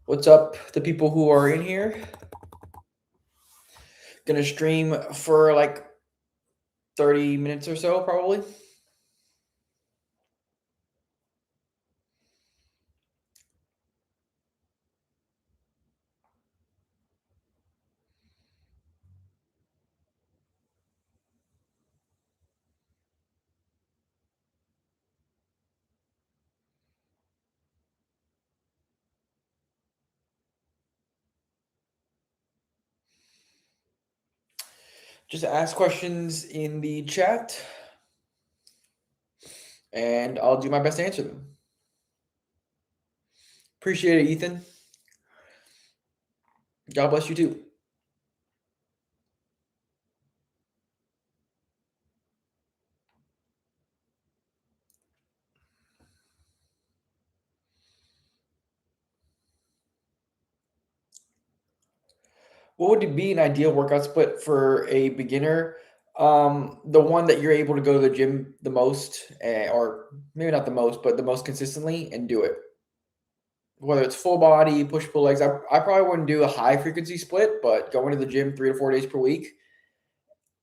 What's up, the people who are in here? Gonna stream for like 30 minutes or so, probably. Just ask questions in the chat, and I'll do my best to answer them. Appreciate it, Ethan. God bless you too. What would be an ideal workout split for a beginner? The one that you're able to go to the gym the most, or maybe not the most, but the most consistently, and do it. Whether it's full body, push pull legs, I probably wouldn't do a high frequency split, but going to the gym 3 to 4 days per week,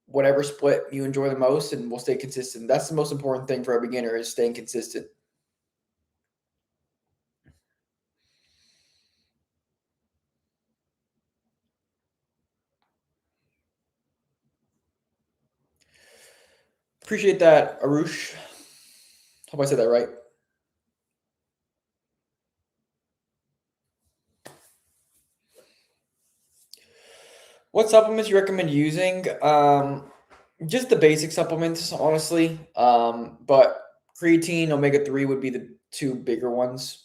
whatever split you enjoy the most, and we'll stay consistent. That's the most important thing for a beginner, is staying consistent. Appreciate that, Arush. Hope I said that right. What supplements you recommend using? Just the basic supplements, honestly. But creatine, omega-3 would be the two bigger ones.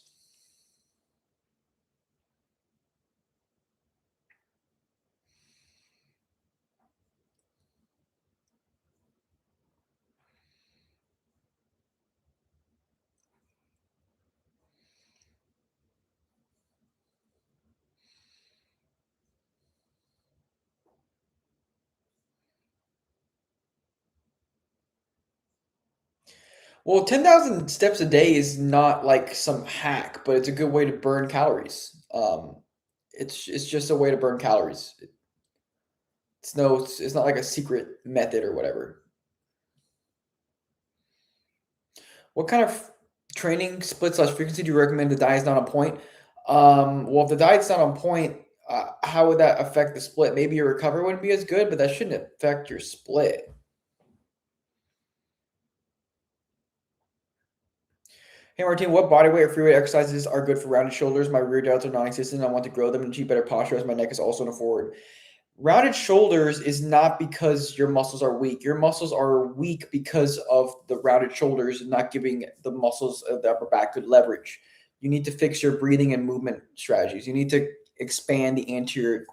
Well, 10,000 steps a day is not like some hack, but it's a good way to burn calories. It's just a way to burn calories. It's not like a secret method or whatever. What kind of training split slash frequency do you recommend? The diet's not on point. Well, if the diet's not on point, how would that affect the split? Maybe your recovery wouldn't be as good, but that shouldn't affect your split. Hey Martin, what body weight or free weight exercises are good for rounded shoulders? My rear delts are non-existent. I want to grow them and achieve better posture as my neck is also in a forward. Rounded shoulders is not because your muscles are weak. Your muscles are weak because of the rounded shoulders not giving the muscles of the upper back good leverage. You need to fix your breathing and movement strategies. You need to expand the anterior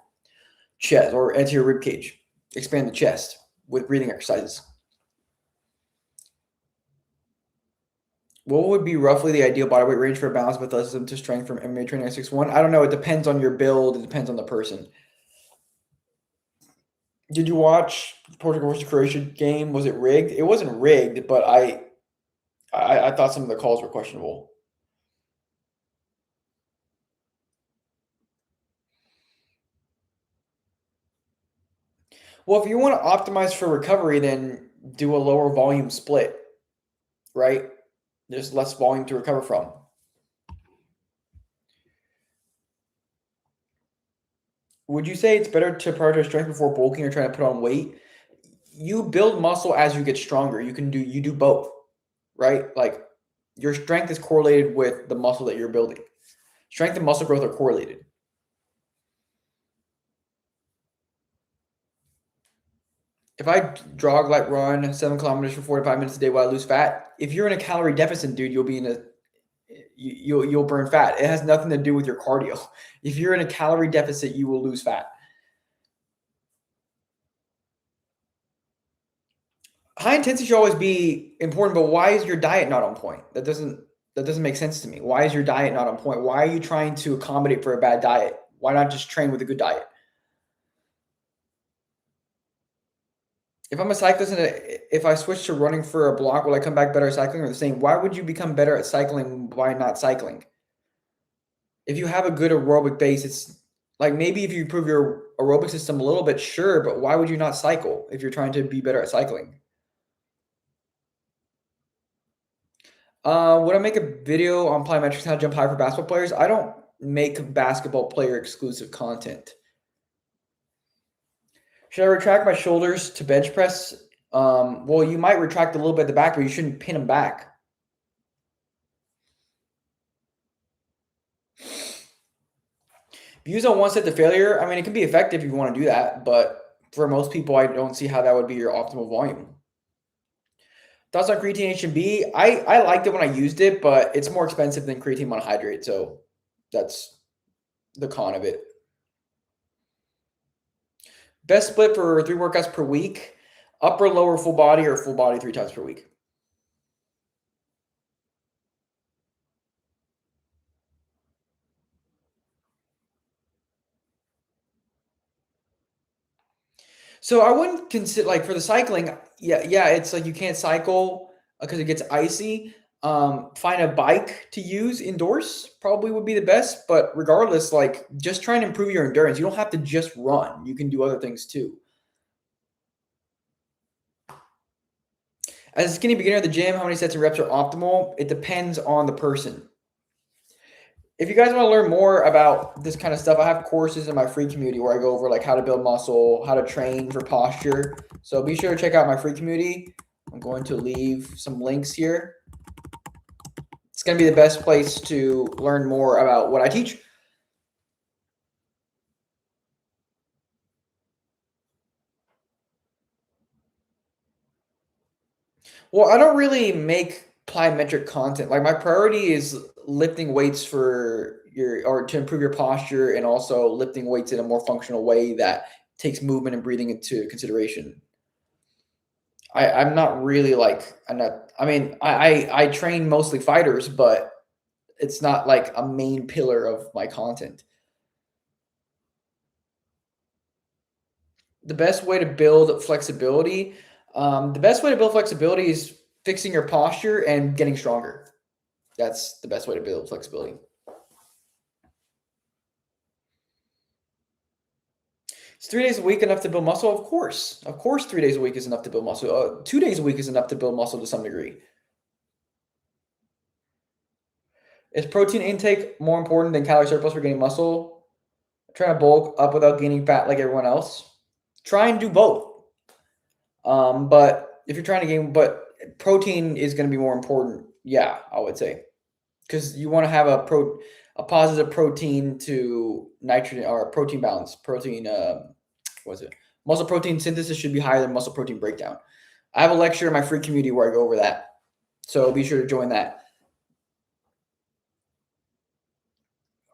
chest or anterior rib cage. Expand the chest with breathing exercises. What would be roughly the ideal body weight range for a balanced athleticism to strength from MMA training at 6'1"? I don't know. It depends on your build. It depends on the person. Did you watch Portugal versus Croatia game? Was it rigged? It wasn't rigged, but I thought some of the calls were questionable. Well, if you want to optimize for recovery, then do a lower volume split, right? There's less volume to recover from. Would you say it's better to prioritize strength before bulking or trying to put on weight? You build muscle as you get stronger. You do both, right? Like your strength is correlated with the muscle that you're building. Strength and muscle growth are correlated. If I jog, like run 7 kilometers for 45 minutes a day while I lose fat, if you're in a calorie deficit, dude, you'll be in a you'll burn fat. It has nothing to do with your cardio. If you're in a calorie deficit, you will lose fat. High intensity should always be important, but why is your diet not on point? That doesn't make sense to me. Why is your diet not on point? Why are you trying to accommodate for a bad diet? Why not just train with a good diet? If I'm a cyclist and if I switch to running for a block, will I come back better at cycling or the same? Why would you become better at cycling by not cycling? If you have a good aerobic base, it's like maybe if you improve your aerobic system a little bit, sure, but why would you not cycle if you're trying to be better at cycling? Would I make a video on plyometrics, how to jump high for basketball players? I don't make basketball player exclusive content. Should I retract my shoulders to bench press? Well, you might retract a little bit at the back, but you shouldn't pin them back. Views on one set to failure. I mean, it can be effective if you want to do that, but for most people, I don't see how that would be your optimal volume. Thoughts on creatine HB? I liked it when I used it, but it's more expensive than creatine monohydrate, so that's the con of it. Best split for 3 workouts per week, upper, lower, full body, or full body 3 times per week. So I wouldn't consider like for the cycling, yeah, it's like you can't cycle because it gets icy. Find a bike to use indoors probably would be the best, but regardless, like just try and improve your endurance. You don't have to just run. You can do other things too. As a skinny beginner at the gym, how many sets and reps are optimal? It depends on the person. If you guys want to learn more about this kind of stuff, I have courses in my free community where I go over like how to build muscle, how to train for posture. So be sure to check out my free community. I'm going to leave some links here. It's going to be the best place to learn more about what I teach. Well, I don't really make plyometric content. Like my priority is lifting weights for your or to improve your posture and also lifting weights in a more functional way that takes movement and breathing into consideration. I'm not really like I'm not I mean I train mostly fighters, but it's not like a main pillar of my content. The best way to build flexibility is fixing your posture and getting stronger. That's the best way to build flexibility. Is 3 days a week enough to build muscle? Of course, 3 days a week is enough to build muscle. 2 days a week is enough to build muscle to some degree. Is protein intake more important than calorie surplus for gaining muscle? Trying to bulk up without gaining fat like everyone else. Try and do both. But if you're trying to gain, but protein is going to be more important. Yeah, I would say because you want to have a positive protein to nitrogen or protein balance. What is it? Muscle protein synthesis should be higher than muscle protein breakdown. I have a lecture in my free community where I go over that. So be sure to join that.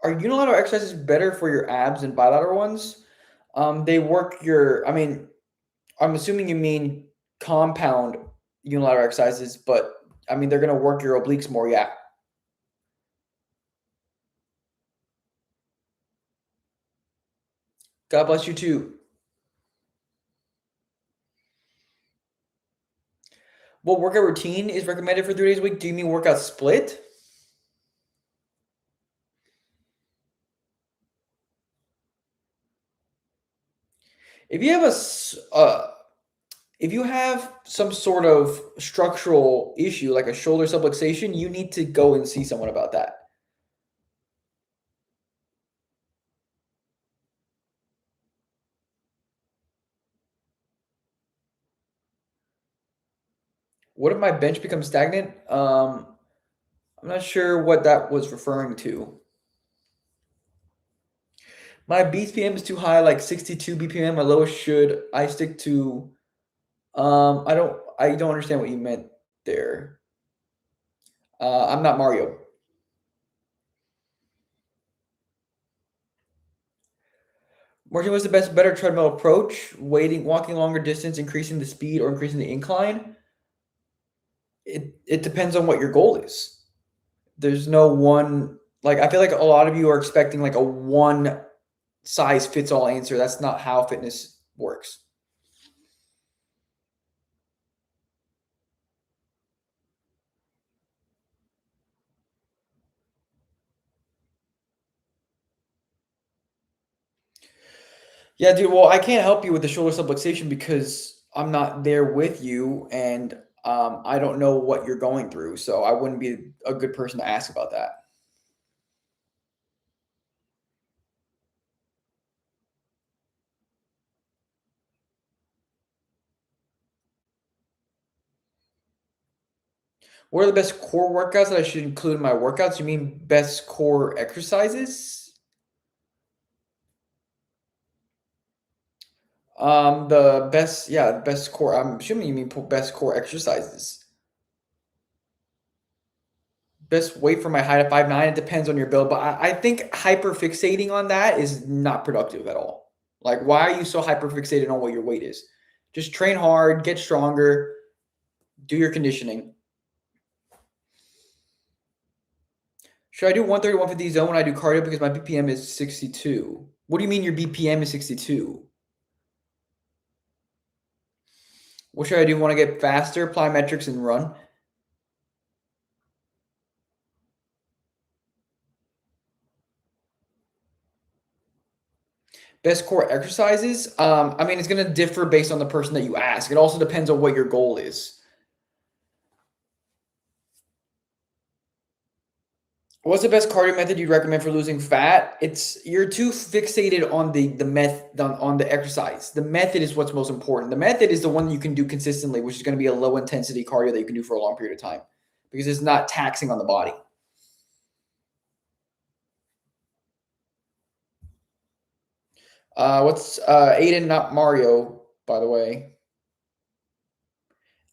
Are unilateral exercises better for your abs than bilateral ones? They work your, I mean, I'm assuming you mean compound unilateral exercises, but I mean, they're going to work your obliques more. Yeah. God bless you too. What workout routine is recommended for 3 days a week? Do you mean workout split? If you have if you have some sort of structural issue like a shoulder subluxation, you need to go and see someone about that. What if my bench becomes stagnant? I'm not sure what that was referring to. My BPM is too high, like 62 BPM. My lowest should I stick to? I don't understand what you meant there. I'm not Mario. Martin, what's the better treadmill approach? Walking longer distance, increasing the speed, or increasing the incline? It depends on what your goal is. There's no one like I feel like a lot of you are expecting like a one size fits all answer. That's not how fitness works. Yeah, dude. Well, I can't help you with the shoulder subluxation because I'm not there with you, and I don't know what you're going through. So I wouldn't be a good person to ask about that. What are the best core workouts that I should include in my workouts? You mean best core exercises? Best core. I'm assuming you mean best core exercises. Best weight for my height at 5'9". It depends on your build, but I think hyper fixating on that is not productive at all. Like, why are you so hyper fixated on what your weight is? Just train hard, get stronger, do your conditioning. Should I do 130, 150 zone when I do cardio because my BPM is 62? What do you mean your BPM is 62? What should I do? Want to get faster, plyometrics, and run? Best core exercises? I mean, it's going to differ based on the person that you ask. It also depends on what your goal is. What's the best cardio method you'd recommend for losing fat? It's you're too fixated on on the exercise. The method is what's most important. The method is the one you can do consistently, which is going to be a low intensity cardio that you can do for a long period of time because it's not taxing on the body. What's Aiden, not Mario, by the way.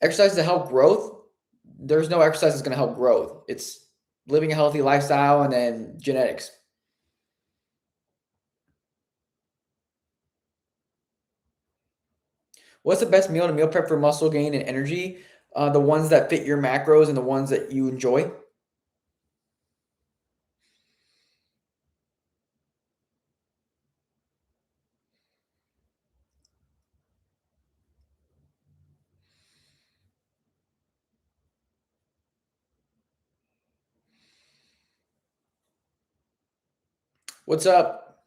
Exercise to help growth. There's no exercise that's going to help growth. It's living a healthy lifestyle and then genetics. What's the best meal to meal prep for muscle gain and energy? The ones that fit your macros and the ones that you enjoy. What's up?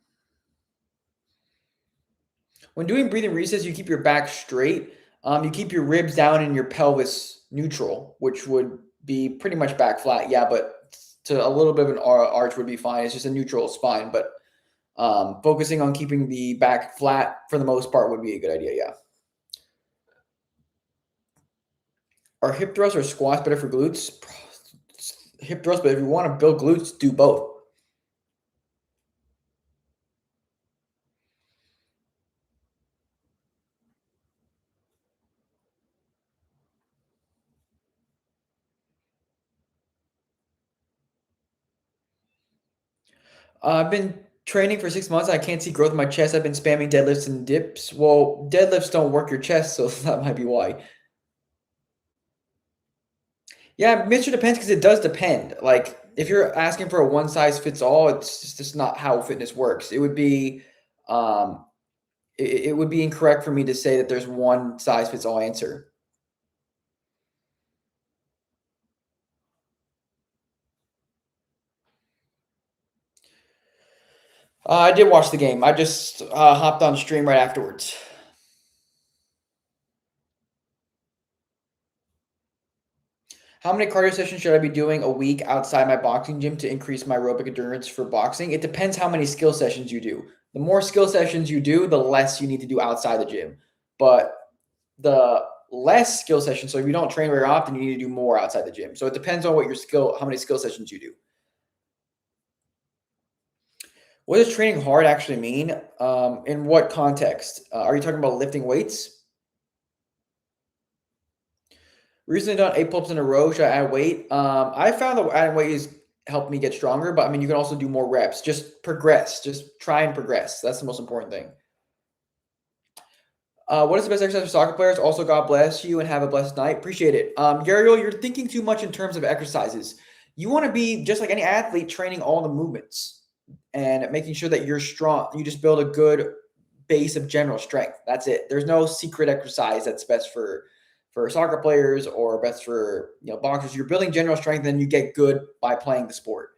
When doing breathing resets, you keep your back straight. You keep your ribs down and your pelvis neutral, which would be pretty much back flat. Yeah, but to a little bit of an arch would be fine. It's just a neutral spine, but focusing on keeping the back flat for the most part would be a good idea. Yeah. Are hip thrusts or squats better for glutes? Hip thrusts, but if you want to build glutes, do both. I've been training for 6 months. I can't see growth in my chest. I've been spamming deadlifts and dips. Well, deadlifts don't work your chest, so that might be why. Yeah, mixture depends because it does depend. Like if you're asking for a one size fits all, it's just not how fitness works. Um, it would be incorrect for me to say that there's one size fits all answer. I did watch the game. I just hopped on stream right afterwards. How many cardio sessions should I be doing a week outside my boxing gym to increase my aerobic endurance for boxing? It depends how many skill sessions you do. The more skill sessions you do, the less you need to do outside the gym. But the less skill sessions. So if you don't train very often, you need to do more outside the gym. So it depends on what your skill, how many skill sessions you do. What does training hard actually mean? In what context? Are you talking about lifting weights? Recently done 8 pull-ups in a row. Should I add weight? I found that adding weight has helped me get stronger, but I mean, you can also do more reps. Just progress. Just try and progress. That's the most important thing. What is the best exercise for soccer players? Also, God bless you and have a blessed night. Appreciate it. Gabriel, you're thinking too much in terms of exercises. You want to be just like any athlete, training all the movements and making sure that you're strong. You just build a good base of general strength. That's it. There's no secret exercise that's best for soccer players or best for boxers. You're building general strength, and you get good by playing the sport.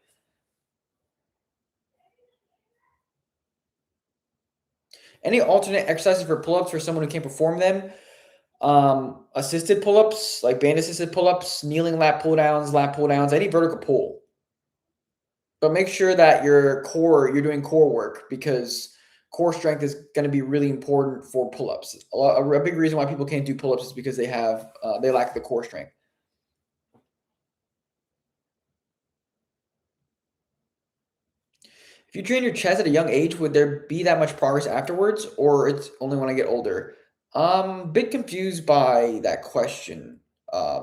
Any alternate exercises for pull-ups for someone who can't perform them? Assisted pull-ups, like band assisted pull-ups, kneeling lap pull downs, any vertical pull. But make sure that you're doing core work, because core strength is going to be really important for pull-ups. A big reason why people can't do pull-ups is because they lack the core strength. If you train your chest at a young age, would there be that much progress afterwards, or it's only when I get older? Bit confused by that question.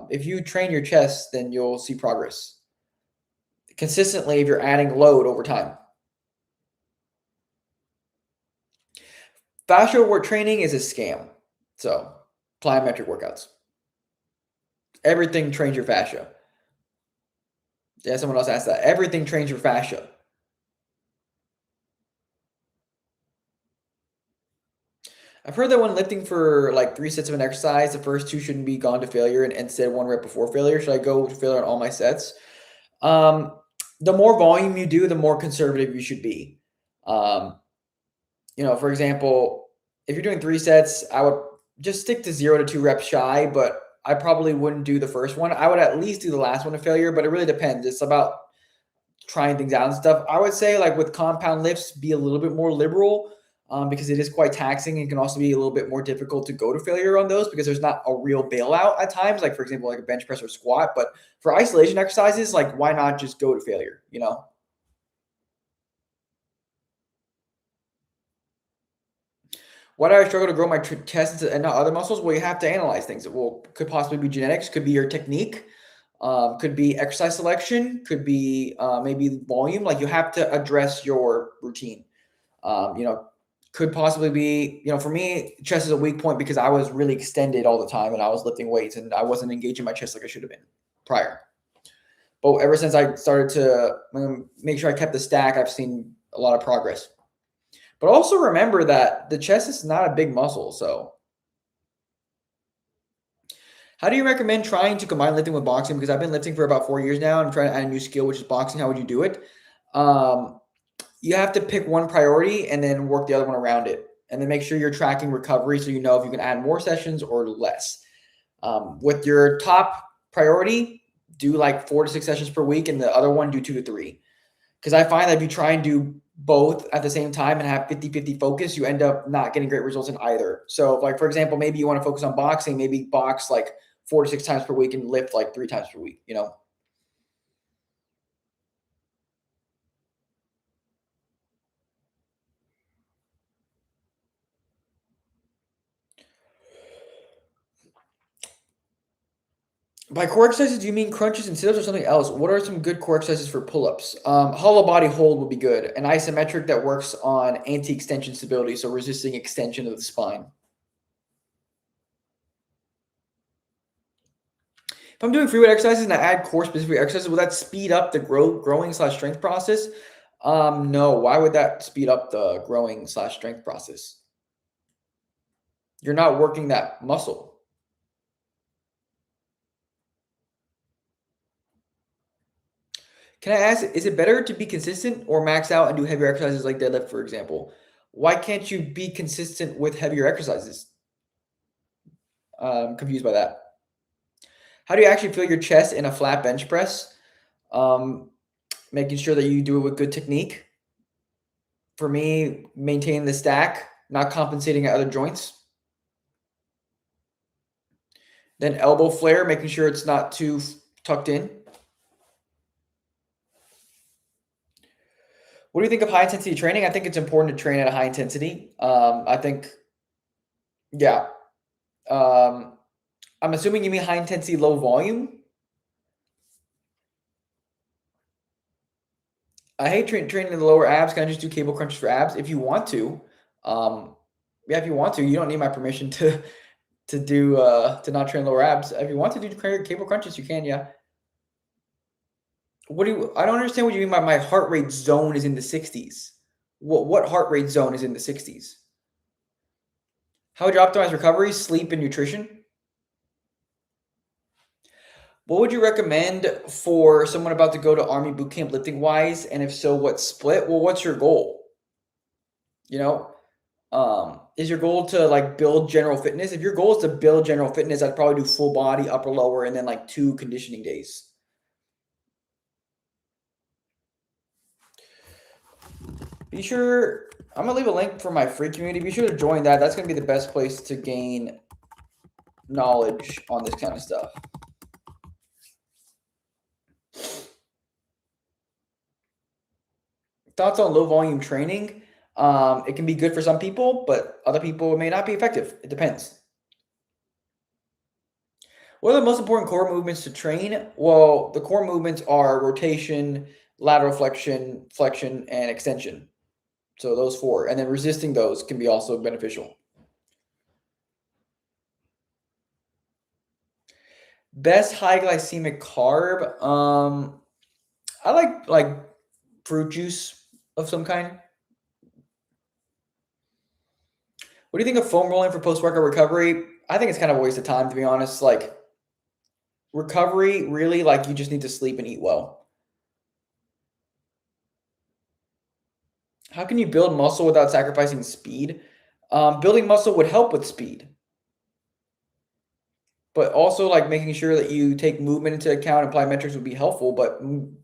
If you train your chest, then you'll see progress consistently if you're adding load over time. Fascia work training is a scam. So, plyometric workouts. Everything trains your fascia. Yeah, someone else asked that. Everything trains your fascia. I've heard that when lifting for like 3 sets of an exercise, the first two shouldn't be gone to failure, and instead 1 rep before failure. Should I go to failure on all my sets? Um, the more volume you do, the more conservative you should be. Um, for example, if you're doing 3 sets, I would just stick to 0 to 2 reps shy, but I probably wouldn't do the first one. I would at least do the last one to failure, but it really depends. It's about trying things out and stuff. I would say, like with compound lifts, be a little bit more liberal, because it is quite taxing and can also be a little bit more difficult to go to failure on those, because there's not a real bailout at times. Like for example, like a bench press or squat. But for isolation exercises, like why not just go to failure? Why do I struggle to grow my chest and not other muscles? Well, you have to analyze things. Could possibly be genetics, could be your technique, could be exercise selection, could be maybe volume. Like you have to address your routine. Um, you know, could possibly be, for me, chest is a weak point because I was really extended all the time and I was lifting weights and I wasn't engaging my chest like I should have been prior. But ever since I started to make sure I kept the stack, I've seen a lot of progress. But also remember that the chest is not a big muscle. So, how do you recommend trying to combine lifting with boxing? Because I've been lifting for about 4 years now. I'm trying to add a new skill, which is boxing. How would you do it? Um, you have to pick one priority and then work the other one around it. And then make sure you're tracking recovery so you know if you can add more sessions or less. With your top priority, do like 4 to 6 sessions per week, and the other one, do 2 to 3. Because I find that if you try and do both at the same time and have 50-50 focus, you end up not getting great results in either. So, like, for example, maybe you want to focus on boxing, maybe box like 4 to 6 times per week and lift like 3 times per week. By core exercises, do you mean crunches and sit-ups or something else? What are some good core exercises for pull-ups? Hollow body hold would be good. An isometric that works on anti-extension stability, so resisting extension of the spine. If I'm doing free weight exercises and I add core specific exercises, will that speed up the growing/strength process? No. Why would that speed up the growing/strength process? You're not working that muscle. Can I ask, is it better to be consistent or max out and do heavier exercises like deadlift, for example? Why can't you be consistent with heavier exercises? Confused by that. How do you actually feel your chest in a flat bench press? Um, Making sure that you do it with good technique. For me, maintaining the stack, not compensating at other joints. Then elbow flare, making sure it's not too tucked in. What do you think of high intensity training? I think it's important to train at a high intensity. I think, yeah. Um, I'm assuming you mean high intensity, low volume. I hate training the lower abs. Can I just do cable crunches for abs? If you want to, um, yeah, if you want to, you don't need my permission to not train lower abs. If you want to do cable crunches, you can. Yeah. What do you? I don't understand what you mean by my heart rate zone is in the 60s. What heart rate zone is in the 60s? How would you optimize recovery, sleep, and nutrition? What would you recommend for someone about to go to Army boot camp lifting wise? And if so, what split? Well, what's your goal? You know, is your goal to like build general fitness? If your goal is to build general fitness, I'd probably do full body, upper lower, and then like 2 conditioning days. Be sure, I'm gonna leave a link for my free community. Be sure to join that. That's gonna be the best place to gain knowledge on this kind of stuff. Thoughts on low volume training? It can be good for some people, but other people it may not be effective. It depends. What are the most important core movements to train? Well, the core movements are rotation, lateral flexion, flexion, and extension. So those 4, and then resisting those can be also beneficial. Best high glycemic carb. I like fruit juice of some kind. What do you think of foam rolling for post-workout recovery? I think it's kind of a waste of time, to be honest. Like recovery, really, like you just need to sleep and eat well. How can you build muscle without sacrificing speed? Building muscle would help with speed, but also like making sure that you take movement into account and plyometrics would be helpful. But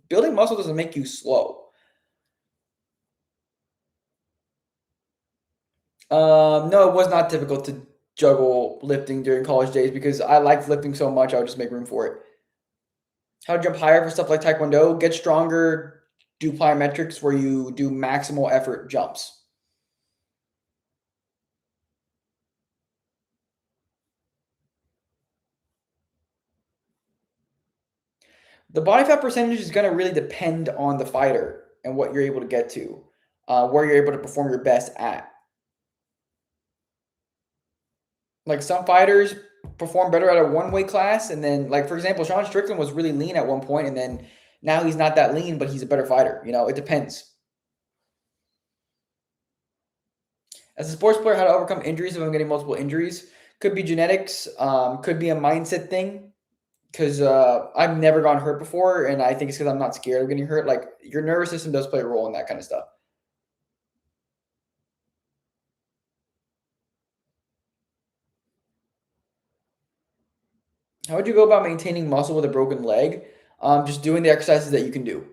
building muscle doesn't make you slow. No, it was not difficult to juggle lifting during college days because I liked lifting so much. I would just make room for it. How to jump higher for stuff like Taekwondo? Get stronger. Do plyometrics where you do maximal effort jumps. The body fat percentage is going to really depend on the fighter and what you're able to get to, where you're able to perform your best at. Like some fighters perform better at a one weight class, and then like for example, Sean Strickland was really lean at one point, and then now he's not that lean, but he's a better fighter. It depends. As a sports player, how to overcome injuries if I'm getting multiple injuries? Could be genetics, could be a mindset thing. Because I've never gotten hurt before, and I think it's because I'm not scared of getting hurt. Like your nervous system does play a role in that kind of stuff. How would you go about maintaining muscle with a broken leg? Just doing the exercises that you can do.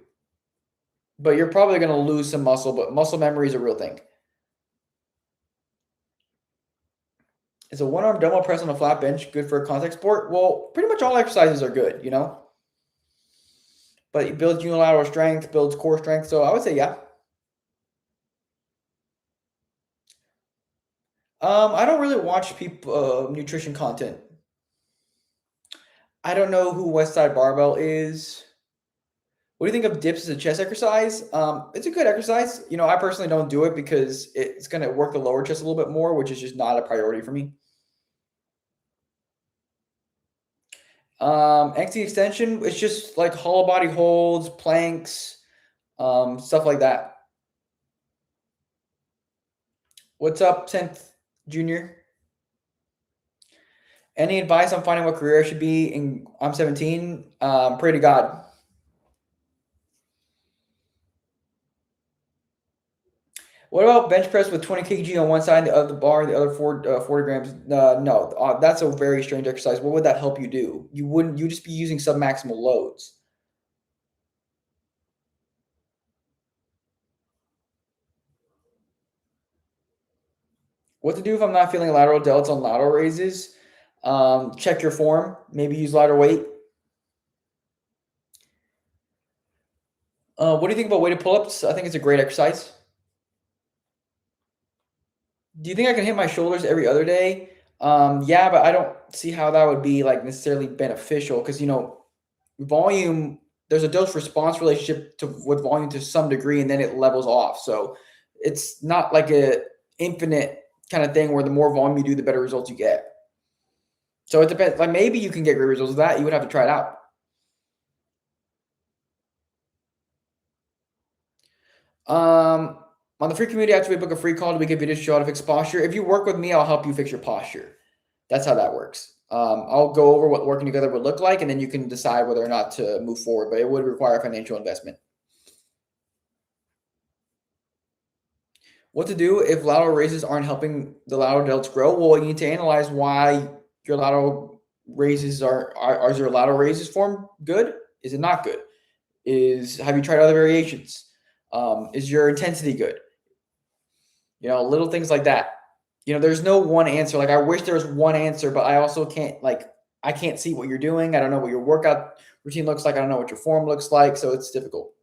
But you're probably going to lose some muscle, but muscle memory is a real thing. Is a one-arm dumbbell press on a flat bench good for a contact sport? Well, pretty much all exercises are good. But it builds unilateral strength, builds core strength. So I would say, yeah. I don't really watch people nutrition content. I don't know who Westside Barbell is. What do you think of dips as a chest exercise? It's a good exercise. I personally don't do it because it's going to work the lower chest a little bit more, which is just not a priority for me. XT extension, it's just like hollow body holds, planks, stuff like that. What's up, 10th Junior? Any advice on finding what career I should be in? I'm 17. Pray to God. What about bench press with 20 kg on one side of the bar, the other 40 grams? No, that's a very strange exercise. What would that help you do? You wouldn't. You just be using submaximal loads. What to do if I'm not feeling lateral delts on lateral raises? Check your form. Maybe use lighter weight. What do you think about weighted pull-ups? I think it's a great exercise. Do you think I can hit my shoulders every other day? Yeah, but I don't see how that would be like necessarily beneficial because volume. There's a dose response relationship to with volume to some degree, and then it levels off. So it's not like a infinite kind of thing where the more volume you do, the better results you get. So it depends. Like maybe you can get great results with that. You would have to try it out. On the free community, after we book a free call, we get videos to show how to fix posture. If you work with me, I'll help you fix your posture. That's how that works. I'll go over what working together would look like, and then you can decide whether or not to move forward. But it would require financial investment. What to do if lateral raises aren't helping the lateral delts grow? Well, you need to analyze why your lateral raises are your lateral raises form good? Is it not good? Have you tried other variations? Is your intensity good? Little things like that. There's no one answer. Like I wish there was one answer, but I also can't I can't see what you're doing. I don't know what your workout routine looks like. I don't know what your form looks like, so it's difficult.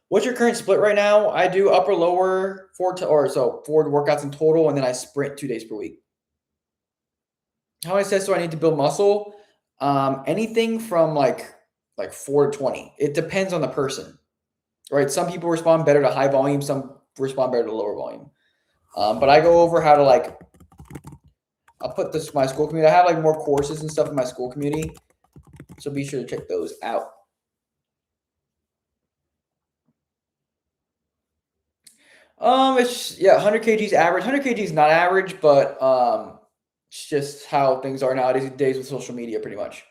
What's your current split right now? I do upper lower four workouts in total, and then I sprint 2 days per week. How many sets do I need to build muscle? Anything from like 4 to 20. It depends on the person, right? Some people respond better to high volume. Some respond better to lower volume. But I go over how to I'll put this in my school community. I have more courses and stuff in my school community, so be sure to check those out. It's 100 kgs average. 100 kgs not average, but it's just how things are nowadays with social media, pretty much.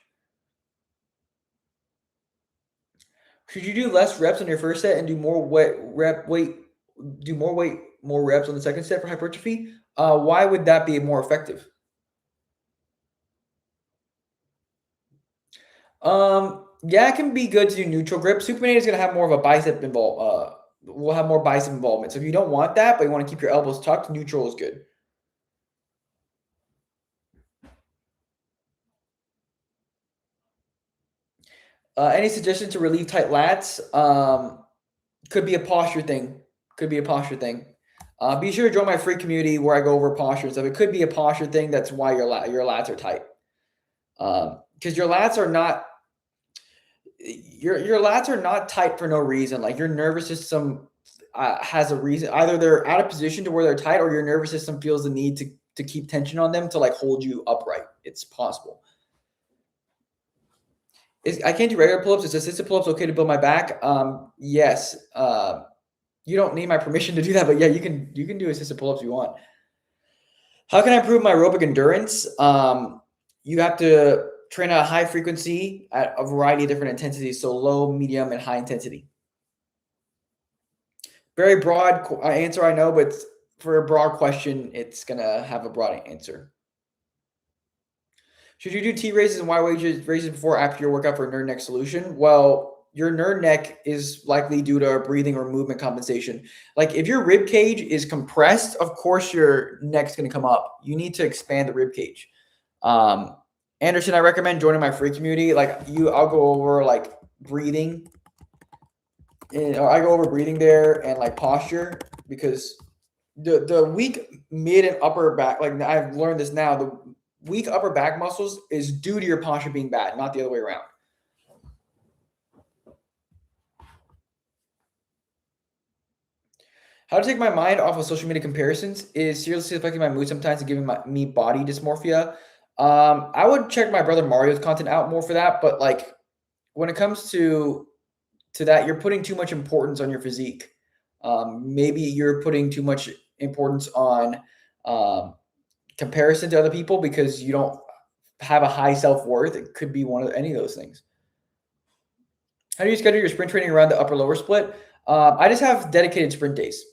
Should you do less reps on your first set and do more more reps on the second set for hypertrophy? Why would that be more effective? Yeah, it can be good to do neutral grip. Superman is going to have more of a bicep involved. Will have more bicep involvement. So if you don't want that, but you want to keep your elbows tucked, neutral is good. Any suggestion to relieve tight lats? Could be a posture thing. Be sure to join my free community where I go over posture and stuff. It could be a posture thing. That's why your lats are tight. Because your lats are not your lats are not tight for no reason. Like your nervous system has a reason. Either they're out of position to where they're tight, or your nervous system feels the need to keep tension on them to hold you upright. It's possible. I can't do regular pull-ups. Is assisted pull-ups okay to build my back? Yes. You don't need my permission to do that, but yeah, you can do assisted pull-ups if you want. How can I improve my aerobic endurance? You have to train at a high frequency at a variety of different intensities, so low, medium, and high intensity. Very broad answer, I know, but for a broad question, it's going to have a broad answer. Should you do T raises and Y raises before or after your workout for a nerd neck solution? Well, your nerd neck is likely due to breathing or movement compensation. Like if your rib cage is compressed, of course your neck's going to come up. You need to expand the rib cage. Anderson, I recommend joining my free community. I'll go over breathing. I go over breathing there and posture, because the weak mid and upper back, I've learned this now, the weak upper back muscles is due to your posture being bad, not the other way around. How to take my mind off of social media comparisons is seriously affecting my mood sometimes and giving me body dysmorphia. I would check my brother Mario's content out more for that, but when it comes to that, you're putting too much importance on your physique. Maybe you're putting too much importance on comparison to other people because you don't have a high self-worth. It could be any of those things. How do you schedule your sprint training around the upper lower split? I just have dedicated sprint days.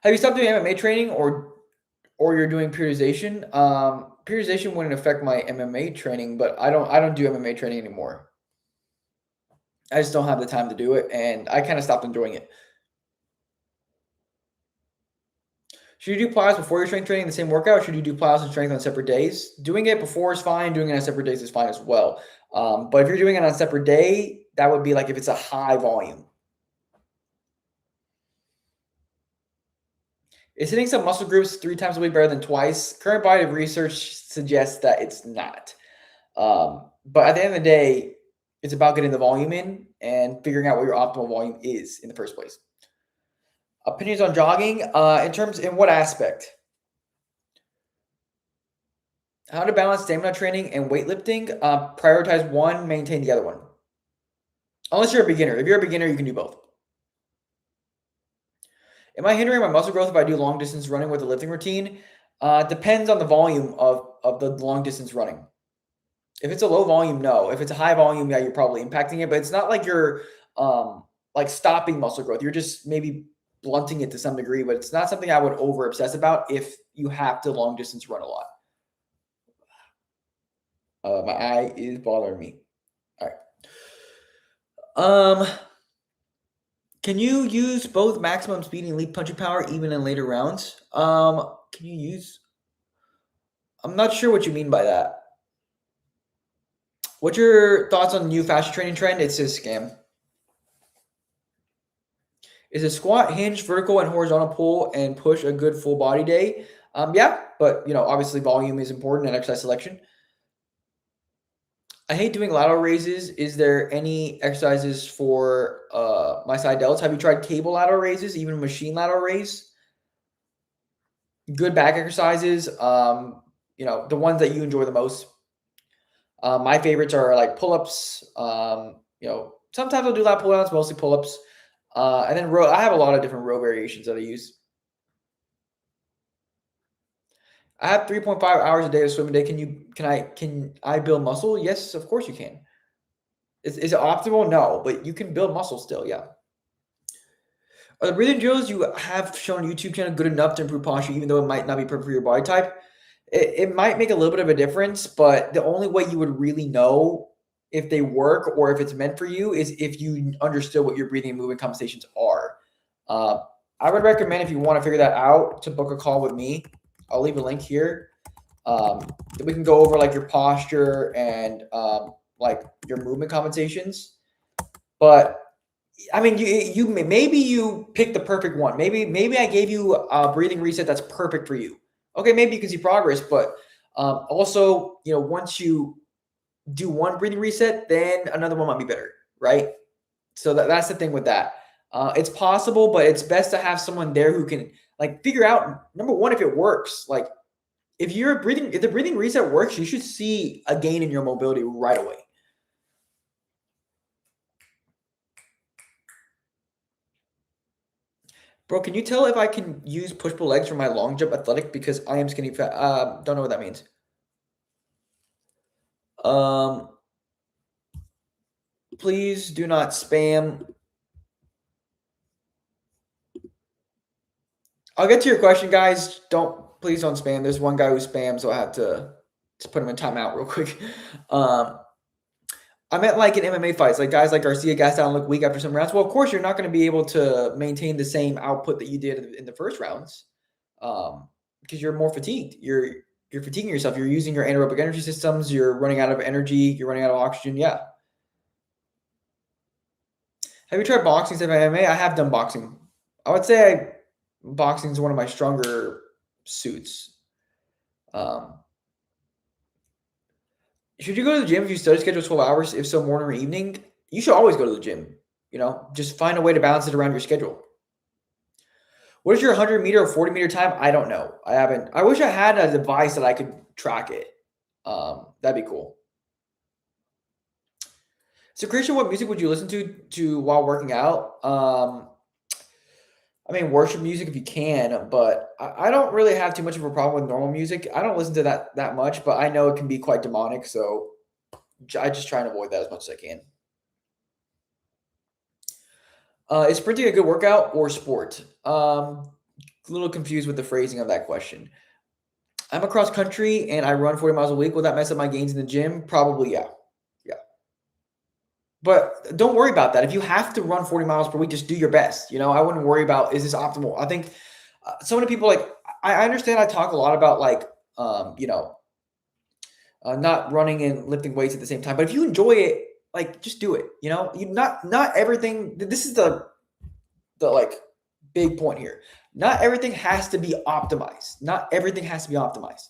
Have you stopped doing MMA training or you're doing periodization? Periodization wouldn't affect my MMA training, but I don't do MMA training anymore. I just don't have the time to do it, and I kind of stopped enjoying it. Should you do plyos before your strength training in the same workout? Or should you do plyos and strength on separate days? Doing it before is fine. Doing it on separate days is fine as well. But if you're doing it on a separate day, that would be like if it's a high volume. Is hitting some muscle groups 3 times a week better than twice? Current body of research suggests that it's not. But at the end of the day, it's about getting the volume in and figuring out what your optimal volume is in the first place. Opinions on jogging, in what aspect? How to balance stamina training and weightlifting. Prioritize one, maintain the other one. Unless you're a beginner. If you're a beginner, you can do both. Am I hindering my muscle growth if I do long distance running with a lifting routine? Depends on the volume of the long distance running. If it's a low volume, no. If it's a high volume, yeah, you're probably impacting it. But it's not like you're like stopping muscle growth. You're just maybe blunting it to some degree, but it's not something I would over obsess about if you have to long distance run a lot. My eye is bothering me. All right. Can you use both maximum speed and leap punching power even in later rounds? Can you use? I'm not sure what you mean by that. What's your thoughts on the new fascia training trend? It's a scam. Is a squat, hinge, vertical, and horizontal pull and push a good full body day? Yeah, but obviously volume is important in exercise selection. I hate doing lateral raises. Is there any exercises for my side delts? Have you tried cable lateral raises, even machine lateral raise? Good back exercises. The ones that you enjoy the most. My favorites are like pull-ups. Sometimes I'll do lat pull-downs, mostly pull-ups. And then row. I have a lot of different row variations that I use. I have 3.5 hours a day of swimming day. Can I build muscle? Yes, of course you can. Is it optimal? No, but you can build muscle still. Yeah. Are the breathing drills you have shown on YouTube channel good enough to improve posture, even though it might not be perfect for your body type? It might make a little bit of a difference, but the only way you would really know if they work or if it's meant for you is if you understood what your breathing and movement compensations are. I would recommend, if you want to figure that out, to book a call with me. I'll leave a link here. We can go over like your posture and like your movement compensations. But I mean, maybe you picked the perfect one. Maybe I gave you a breathing reset that's perfect for you. Okay, maybe you can see progress, but also, once you do one breathing reset, then another one might be better, right? So that's the thing with that. It's possible, but it's best to have someone there who can like figure out, number one, if it works. Like if the breathing reset works, you should see a gain in your mobility right away. Bro, can you tell if I can use push-pull legs for my long jump athletic because I am skinny fat? Don't know what that means. Please do not spam. I'll get to your question, guys. Please don't spam. There's one guy who spams, so I have to put him in timeout real quick. I meant like in MMA fights, like guys like Garcia gas down look weak after some rounds. Well, of course, you're not going to be able to maintain the same output that you did in the first rounds because you're more fatigued. You're fatiguing yourself. You're using your anaerobic energy systems. You're running out of energy. You're running out of oxygen. Yeah. Have you tried boxing instead of MMA? I have done boxing. I would say boxing is one of my stronger suits. Should you go to the gym if you study schedule 12 hours? If so, morning or evening? You should always go to the gym. Just find a way to balance it around your schedule. What is your 100-meter or 40-meter time? I don't know. I haven't. I wish I had a device that I could track it. That'd be cool. So, Christian, what music would you listen to while working out? I mean, worship music if you can, but I don't really have too much of a problem with normal music. I don't listen to that much, but I know it can be quite demonic, so I just try and avoid that as much as I can. Is sprinting a good workout or sport? A little confused with the phrasing of that question. I'm across country and I run 40 miles a week. Will that mess up my gains in the gym? Probably, yeah. But don't worry about that. If you have to run 40 miles per week, just do your best. I wouldn't worry about, is this optimal? I think so many people I understand I talk a lot about like, you know, not running and lifting weights at the same time. But if you enjoy it, like just do it. You know, you not everything. This is the like big point here. Not everything has to be optimized. Not everything has to be optimized.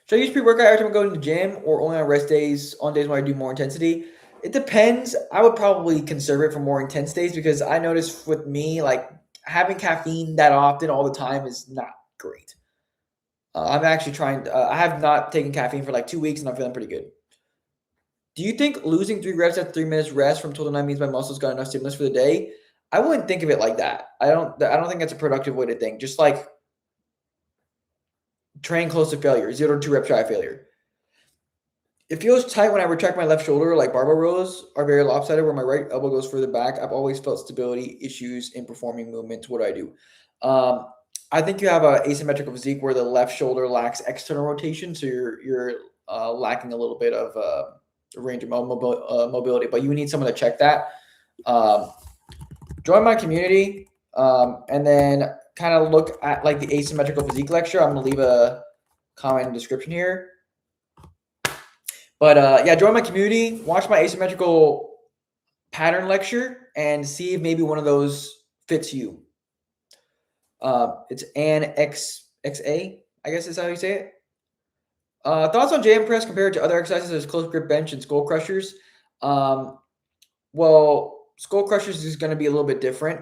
Should I use pre-workout every time I go to the gym, or only on rest days, on days when I do more intensity? It depends. I would probably conserve it for more intense days because I notice with me, like having caffeine that often all the time is not great. I'm actually trying. I have not taken caffeine for like 2 weeks, and I'm feeling pretty good. Do you think losing 3 reps after 3 minutes rest from total 9 means my muscles got enough stimulus for the day? I wouldn't think of it like that. I don't. I don't think that's a productive way to think. Just like train close to failure, 0 to 2 reps shy of failure. It feels tight when I retract my left shoulder, like barbell rows are very lopsided where my right elbow goes further back. I've always felt stability issues in performing movements. What do I do? Um, I think you have a asymmetrical physique where the left shoulder lacks external rotation, so you're lacking a little bit of range of mobility. But you need someone to check that. Um, join my community, and then kind of look at like the asymmetrical physique lecture. I'm gonna leave a comment in the description here. But yeah, join my community, watch my asymmetrical pattern lecture, and see if maybe one of those fits you. It's ANXXA, I guess is how you say it. Thoughts on JM press compared to other exercises as close grip bench and skull crushers? Well, skull crushers is going to be a little bit different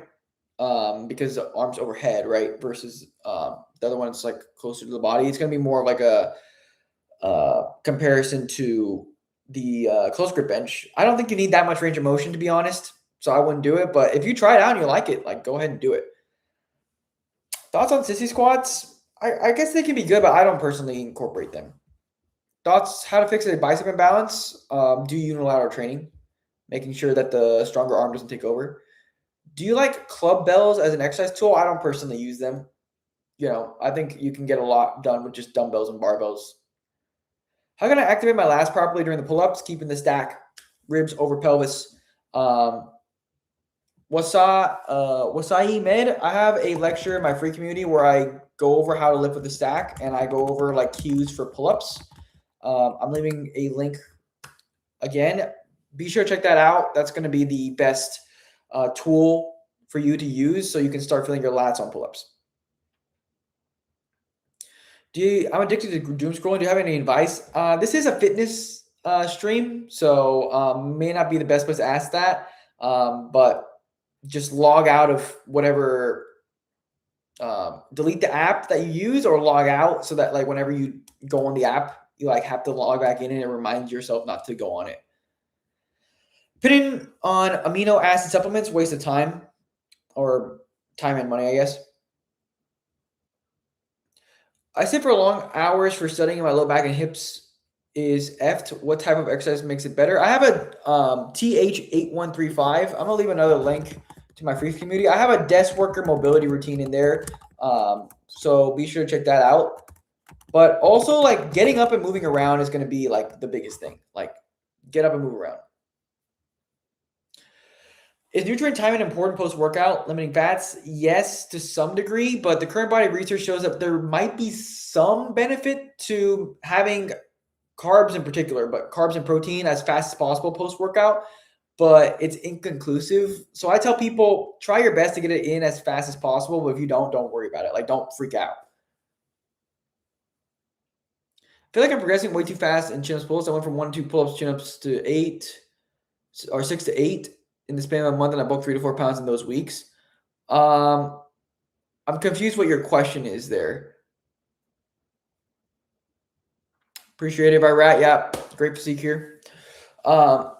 because the arms overhead, right? Versus the other one's like closer to the body. It's going to be more of like a comparison to the close grip bench. I don't think you need that much range of motion, to be honest. So I wouldn't do it. But if you try it out and you like it, like go ahead and do it. Thoughts on sissy squats? I guess they can be good, but I don't personally incorporate them. Thoughts how to fix a bicep imbalance? Do unilateral training, making sure that the stronger arm doesn't take over. Do you like club bells as an exercise tool? I don't personally use them. You know, I think you can get a lot done with just dumbbells and barbells. How can I activate my lats properly during the pull-ups, keeping the stack, ribs over pelvis? Wasai Med, I have a lecture in my free community where I go over how to lift with the stack, and I go over like cues for pull-ups. I'm leaving a link again. Be sure to check that out. That's going to be the best tool for you to use so you can start feeling your lats on pull-ups. I'm addicted to doom scrolling. Do you have any advice? This is a fitness stream, so may not be the best place to ask that. But just log out of whatever, delete the app that you use or log out so that like whenever you go on the app, you like have to log back in and it reminds yourself not to go on it. Putting on amino acid supplements, waste of time or time and money, I guess. I sit for long hours for studying my low back and hips is effed. What type of exercise makes it better? I have a TH8135. I'm going to leave another link to my free community. I have a desk worker mobility routine in there. So be sure to check that out. But also like getting up and moving around is going to be like the biggest thing. Like get up and move around. Is nutrient timing important post-workout? Limiting fats? Yes, to some degree, but the current body research shows that there might be some benefit to having carbs in particular, but carbs and protein as fast as possible post-workout, but it's inconclusive. So I tell people, try your best to get it in as fast as possible, but if you don't worry about it. Like, don't freak out. I feel like I'm progressing way too fast in chin-ups pull-ups. I went from 1 to 2 pull-ups, chin-ups to 8 or 6 to 8. In the span of a month, and I bulked 3 to 4 pounds in those weeks. I'm confused what your question is there. Appreciate it, by Rat. Yeah, great physique here. How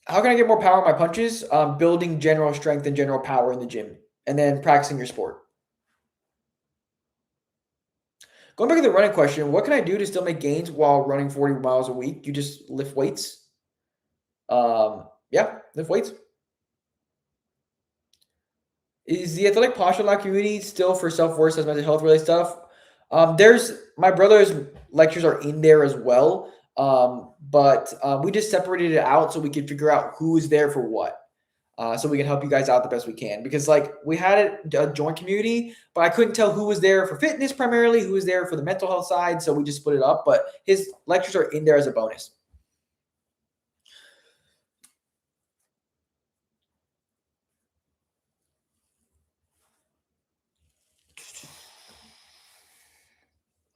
can I get more power in my punches? Building general strength and general power in the gym, and then practicing your sport. Going back to the running question, what can I do to still make gains while running 40 miles a week? You just lift weights. Yeah, lift weights. Is the athletic posture lock community still for self-worth as mental health related stuff? There's my brother's lectures are in there as well. But we just separated it out so we could figure out who is there for what. so we can help you guys out the best we can. Because like we had a joint community, but I couldn't tell who was there for fitness primarily, who was there for the mental health side. So we just split it up. But his lectures are in there as a bonus.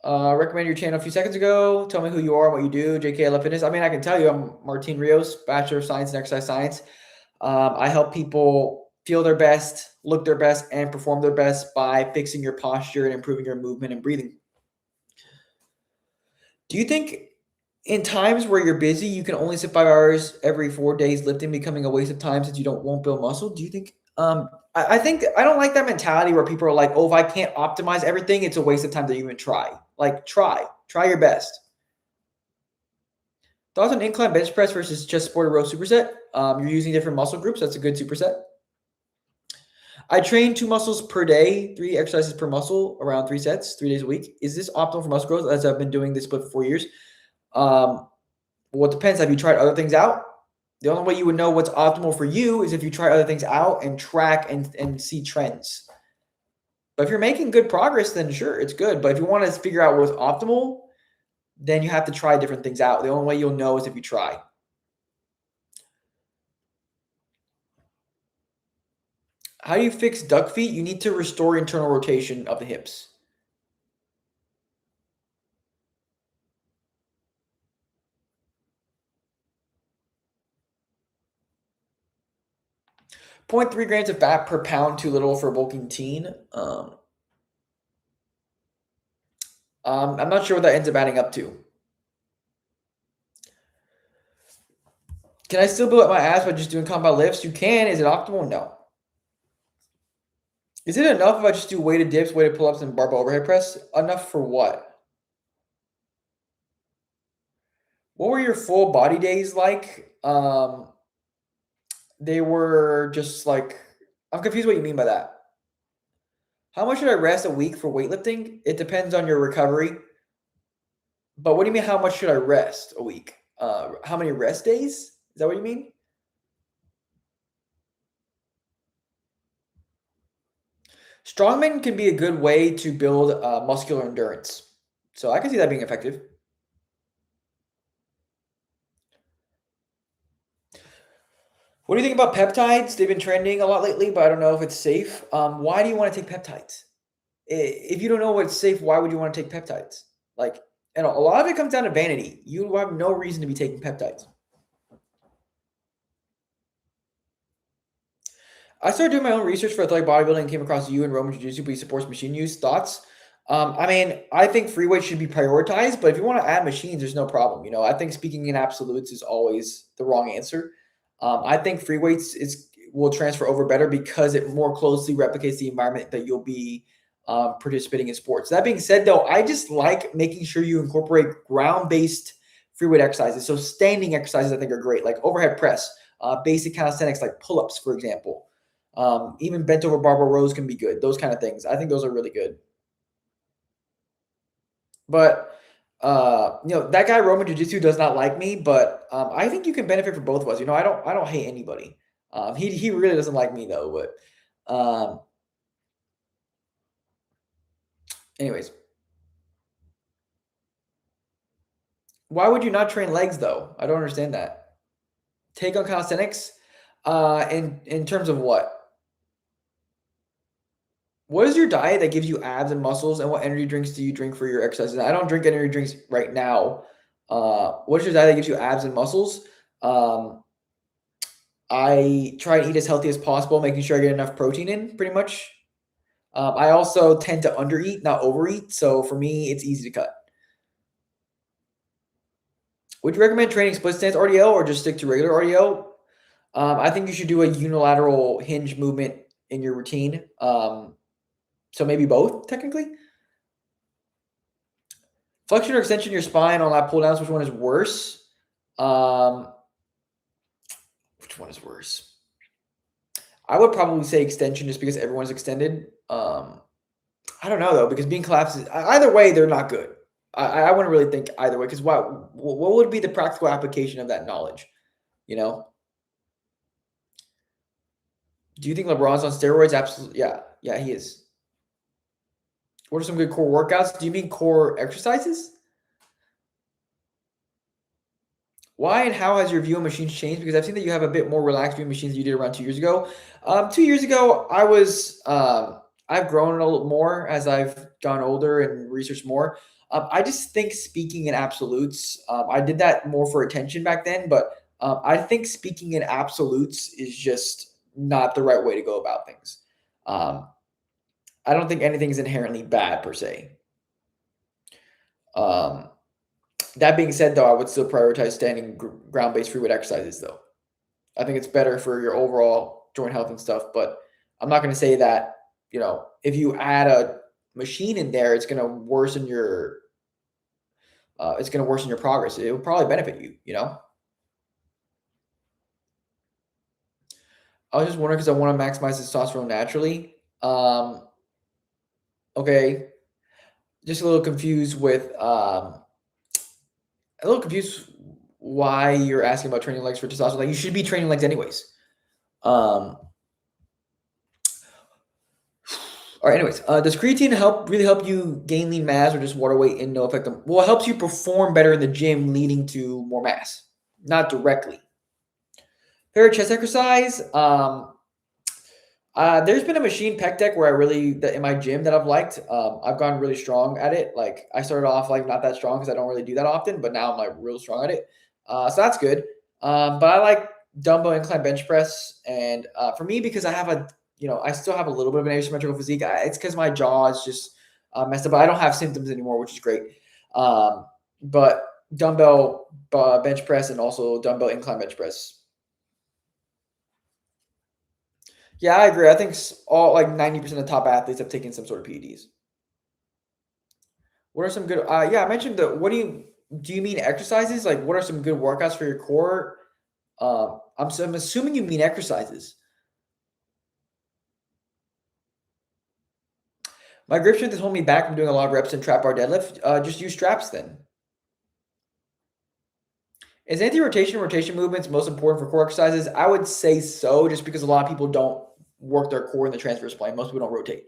Recommend your channel a few seconds ago. Tell me who you are, what you do. JK Love Fitness. I mean, I can tell you, I'm Martin Rios, Bachelor of Science in Exercise Science. I help people feel their best, look their best, and perform their best by fixing your posture and improving your movement and breathing. Do you think in times where you're busy, you can only sit 5 hours every 4 days, lifting becoming a waste of time since you won't build muscle? Do you think? I think I don't like that mentality where people are like, "Oh, if I can't optimize everything, it's a waste of time to even try." Like, try your best. Thoughts on incline bench press versus chest supported row superset? You're using different muscle groups. That's a good superset. I train 2 muscles per day, 3 exercises per muscle, around 3 sets, 3 days a week. Is this optimal for muscle growth? As I've been doing this split for 4 years. Well, it depends. Have you tried other things out? The only way you would know what's optimal for you is if you try other things out and track and see trends. But if you're making good progress, then sure, it's good. But if you want to figure out what's optimal, then you have to try different things out. The only way you'll know is if you try. How do you fix duck feet? You need to restore internal rotation of the hips. Point 0.3 grams of fat per pound too little for a bulking teen. I'm not sure what that ends up adding up to. Can I still build up my ass by just doing compound lifts? You can. Is it optimal? No. Is it enough if I just do weighted dips, weighted pull-ups, and barbell overhead press? Enough for what? What were your full body days like? They were just like, I'm confused what you mean by that. How much should I rest a week for weightlifting? It depends on your recovery. But what do you mean, how much should I rest a week? How many rest days? Is that what you mean? Strongman can be a good way to build muscular endurance. So I can see that being effective. What do you think about peptides? They've been trending a lot lately, but I don't know if it's safe. Why do you want to take peptides? If you don't know what's safe, why would you want to take peptides? Like, and a lot of it comes down to vanity. You have no reason to be taking peptides. I started doing my own research for athletic bodybuilding and came across you and Roman Jiu-Jitsu, but he supports machine use. Thoughts? I mean, I think free weight should be prioritized, but if you want to add machines, there's no problem. You know, I think speaking in absolutes is always the wrong answer. I think free weights will transfer over better because it more closely replicates the environment that you'll be participating in sports. That being said, though, I just like making sure you incorporate ground-based free weight exercises. So standing exercises, I think, are great, like overhead press, basic calisthenics, like pull-ups, for example. Even bent over barbell rows can be good. Those kind of things. I think those are really good. But that guy Roman Jiu-Jitsu does not like me, but I think you can benefit from both of us. You know, I don't hate anybody. He really doesn't like me though. But anyways, why would you not train legs though? I don't understand that. Take on calisthenics, in terms of what? What is your diet that gives you abs and muscles, and what energy drinks do you drink for your exercises? I don't drink energy drinks right now. What is your diet that gives you abs and muscles? I try and eat as healthy as possible, making sure I get enough protein in, pretty much. I also tend to undereat, not overeat. So for me, it's easy to cut. Would you recommend training split stance RDL or just stick to regular RDL? I think you should do a unilateral hinge movement in your routine. So maybe both, technically. Flexion or extension of your spine on lat pull downs, which one is worse? Which one is worse? I would probably say extension just because everyone's extended. I don't know though, because being collapsed, either way, they're not good. I wouldn't really think either way, because what would be the practical application of that knowledge? You know? Do you think LeBron's on steroids? Absolutely. Yeah. Yeah, he is. What are some good core workouts? Do you mean core exercises? Why and how has your view of machines changed? Because I've seen that you have a bit more relaxed view of machines than you did around 2 years ago. 2 years ago, I've grown a little more as I've gone older and researched more. I just think speaking in absolutes, I did that more for attention back then, but I think speaking in absolutes is just not the right way to go about things. Um, I don't think anything is inherently bad per se. Um, that being said, though, I would still prioritize standing ground-based free weight exercises, though. I think it's better for your overall joint health and stuff. But I'm not going to say that, if you add a machine in there, it's going to worsen your progress. It will probably benefit you. I was just wondering because I want to maximize testosterone naturally. Okay, just a little confused why you're asking about training legs for testosterone. Like you should be training legs anyways. Um, All right. Anyways, does creatine really help you gain lean mass or just water weight and no effect on? Well, it helps you perform better in the gym, leading to more mass, not directly. Favorite chest exercise? There's been a machine pec deck where in my gym that I've liked. I've gone really strong at it. Like I started off like not that strong because I don't really do that often, but now I'm like real strong at it. So that's good. But I like dumbbell incline bench press, and for me because I still have a little bit of an asymmetrical physique. It's because my jaw is just messed up. But I don't have symptoms anymore, which is great. But dumbbell bench press and also dumbbell incline bench press. Yeah, I agree. I think all like 90% of top athletes have taken some sort of PEDs. What are some good? Yeah, I mentioned the. What do you mean exercises? Like, what are some good workouts for your core? I'm assuming you mean exercises. My grip strength is holding me back from doing a lot of reps in trap bar deadlift. Just use straps then. Is rotation movements most important for core exercises? I would say so, just because a lot of people don't work their core in the transverse plane. Most people don't rotate.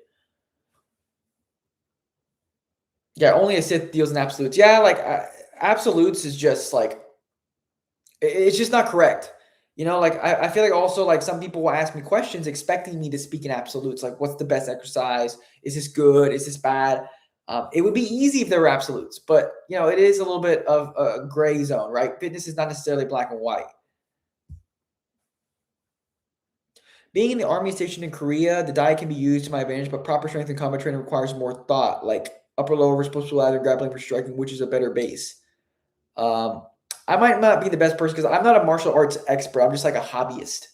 Yeah, only a Sith deals in absolutes. Yeah, like absolutes is just like it's just not correct. Like I feel like also like some people will ask me questions expecting me to speak in absolutes. Like, what's the best exercise? Is this good? Is this bad? It would be easy if there were absolutes, but it is a little bit of a gray zone, right? Fitness is not necessarily black and white. Being in the army station in Korea, the diet can be used to my advantage, but proper strength and combat training requires more thought, like upper lower versus push ladder, grappling for striking, which is a better base. Um, I might not be the best person because I'm not a martial arts expert. I'm just like a hobbyist,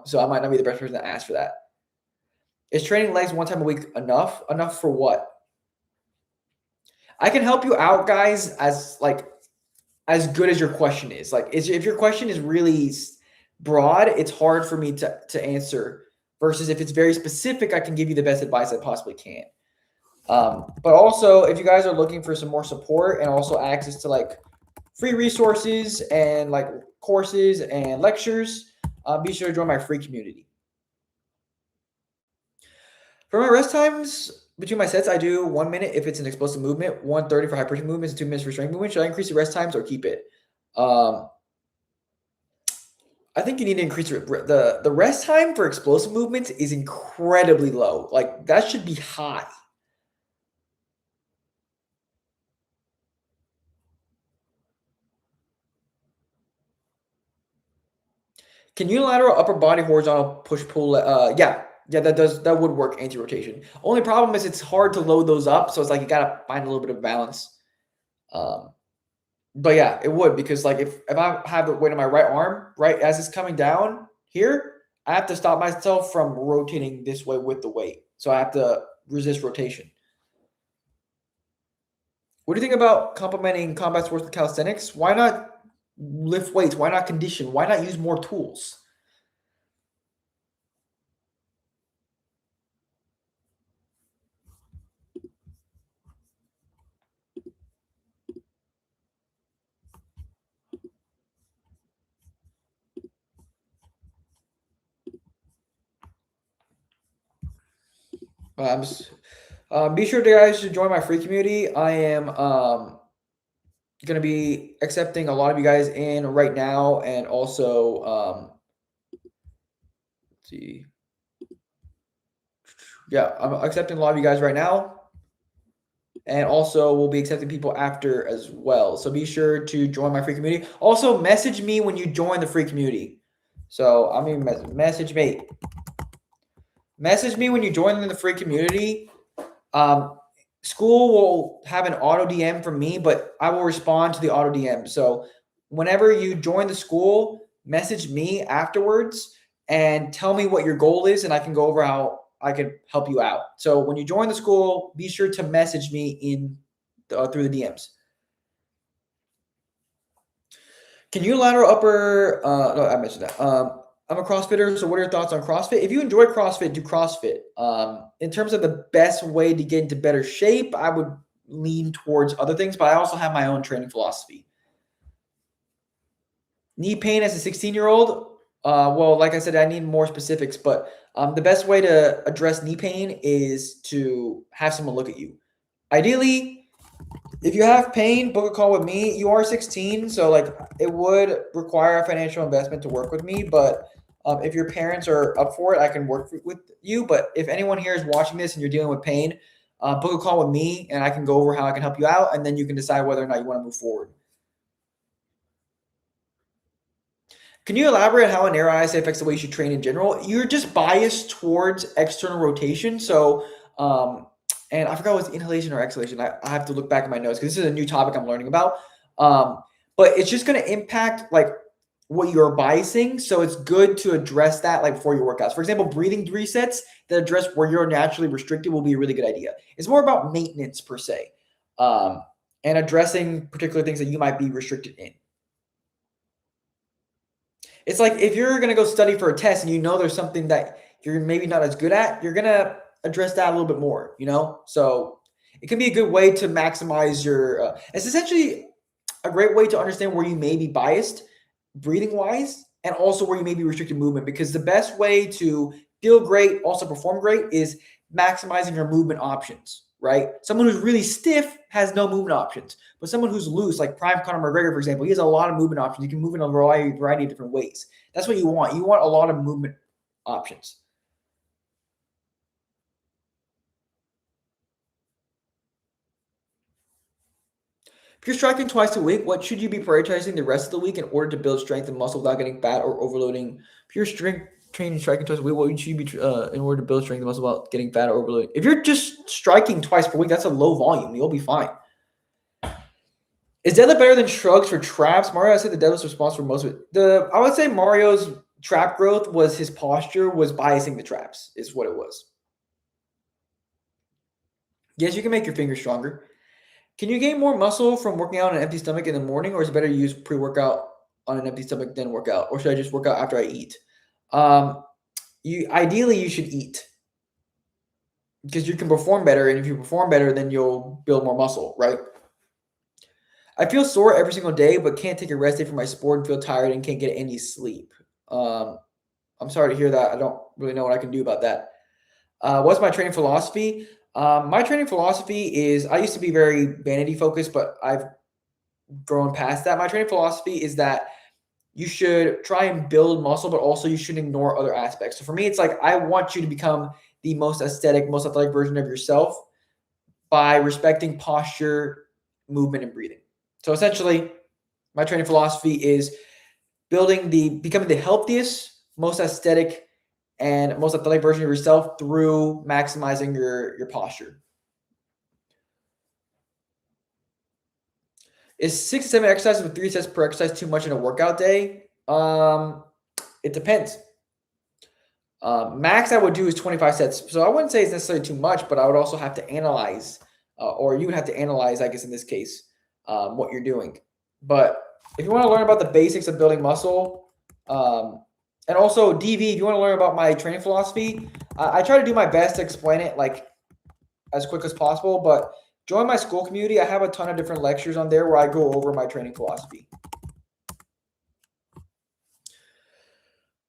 so I might not be the best person to ask for that. Is training legs one time a week enough? Enough for what? I can help you out, guys, as good as your question is. Like, if your question is really broad, it's hard for me to answer. Versus if it's very specific, I can give you the best advice I possibly can. But also, if you guys are looking for some more support and also access to like free resources and like courses and lectures, be sure to join my free community. For my rest times between my sets, I do 1 minute if it's an explosive movement, 1:30 for hypertrophy movements, and 2 minutes for strength movement. Should I increase the rest times or keep it? I think you need to increase the rest time for explosive movements is incredibly low. Like that should be high. Can unilateral upper body horizontal push pull? Yeah, that would work anti rotation. Only problem is it's hard to load those up, so it's like you gotta find a little bit of balance. Um, but yeah, it would because like if I have the weight on my right arm, right as it's coming down here, I have to stop myself from rotating this way with the weight. So I have to resist rotation. What do you think about complementing combat sports with calisthenics? Why not lift weights? Why not condition? Why not use more tools? Be sure to guys to join my free community. I am going to be accepting a lot of you guys in right now, and also let's see, yeah, I'm accepting a lot of you guys right now, and also we'll be accepting people after as well. So be sure to join my free community. Also, message me when you join the free community. So I mean, message me. Message me when you join in the free community. School will have an auto DM from me, but I will respond to the auto DM. So whenever you join the school, message me afterwards and tell me what your goal is, and I can go over how I can help you out. So when you join the school, be sure to message me in through the DMs. Can you lateral upper? No, I mentioned that. I'm a CrossFitter, so what are your thoughts on CrossFit? If you enjoy CrossFit, do CrossFit. In terms of the best way to get into better shape, I would lean towards other things, but I also have my own training philosophy. Knee pain as a 16-year-old? Well, like I said, I need more specifics, but the best way to address knee pain is to have someone look at you. Ideally, if you have pain, book a call with me. You are 16, so like it would require a financial investment to work with me. But if your parents are up for it, I can work with you. But if anyone here is watching this and you're dealing with pain, book a call with me, and I can go over how I can help you out, and then you can decide whether or not you want to move forward. Can you elaborate how an air ISA affects the way you should train in general? You're just biased towards external rotation. So, and I forgot what's inhalation or exhalation. I have to look back at my notes because this is a new topic I'm learning about. But it's just going to impact like what you're biasing. So it's good to address that like before your workouts. For example, breathing resets that address where you're naturally restricted will be a really good idea. It's more about maintenance per se, and addressing particular things that you might be restricted in. It's like if you're going to go study for a test and you know there's something that you're maybe not as good at, you're going to address that a little bit more, you know? So it can be a good way to maximize your, it's essentially a great way to understand where you may be biased breathing wise and also where you may be restricted movement, because the best way to feel great, also perform great, is maximizing your movement options, right? Someone who's really stiff has no movement options, but someone who's loose, like prime Conor McGregor, for example, he has a lot of movement options. He can move in a variety of different ways. That's what you want. You want a lot of movement options. If you're striking twice a week, what should you be prioritizing the rest of the week in order to build strength and muscle without getting fat or overloading? If you're strength training striking twice a week, what should you be in order to build strength and muscle without getting fat or overloading? If you're just striking twice per week, that's a low volume. You'll be fine. Is deadlift better than shrugs for traps? Mario, I said the deadlift's responsible for most of it. I would say Mario's trap growth was his posture was biasing the traps, is what it was. Yes, you can make your fingers stronger. Can you gain more muscle from working out on an empty stomach in the morning, or is it better to use pre-workout on an empty stomach then work out, or should I just work out after I eat? Ideally you should eat because you can perform better, and if you perform better, then you'll build more muscle, right? I feel sore every single day, but can't take a rest day for my sport and feel tired and can't get any sleep. I'm sorry to hear that. I don't really know what I can do about that. What's my training philosophy? My training philosophy is I used to be very vanity focused, but I've grown past that. My training philosophy is that you should try and build muscle, but also you shouldn't ignore other aspects. So for me, it's like I want you to become the most aesthetic, most athletic version of yourself by respecting posture, movement, and breathing. So essentially, my training philosophy is becoming the healthiest, most aesthetic, and most athletic version of yourself through maximizing your posture. Is 6 to 7 exercises with 3 sets per exercise too much in a workout day? It depends. Max I would do is 25 sets. So I wouldn't say it's necessarily too much, but I would also have to analyze, or you would have to analyze, I guess, in this case, what you're doing. But if you want to learn about the basics of building muscle, and also DV, if you want to learn about my training philosophy, I try to do my best to explain it like as quick as possible, but join my school community. I have a ton of different lectures on there where I go over my training philosophy.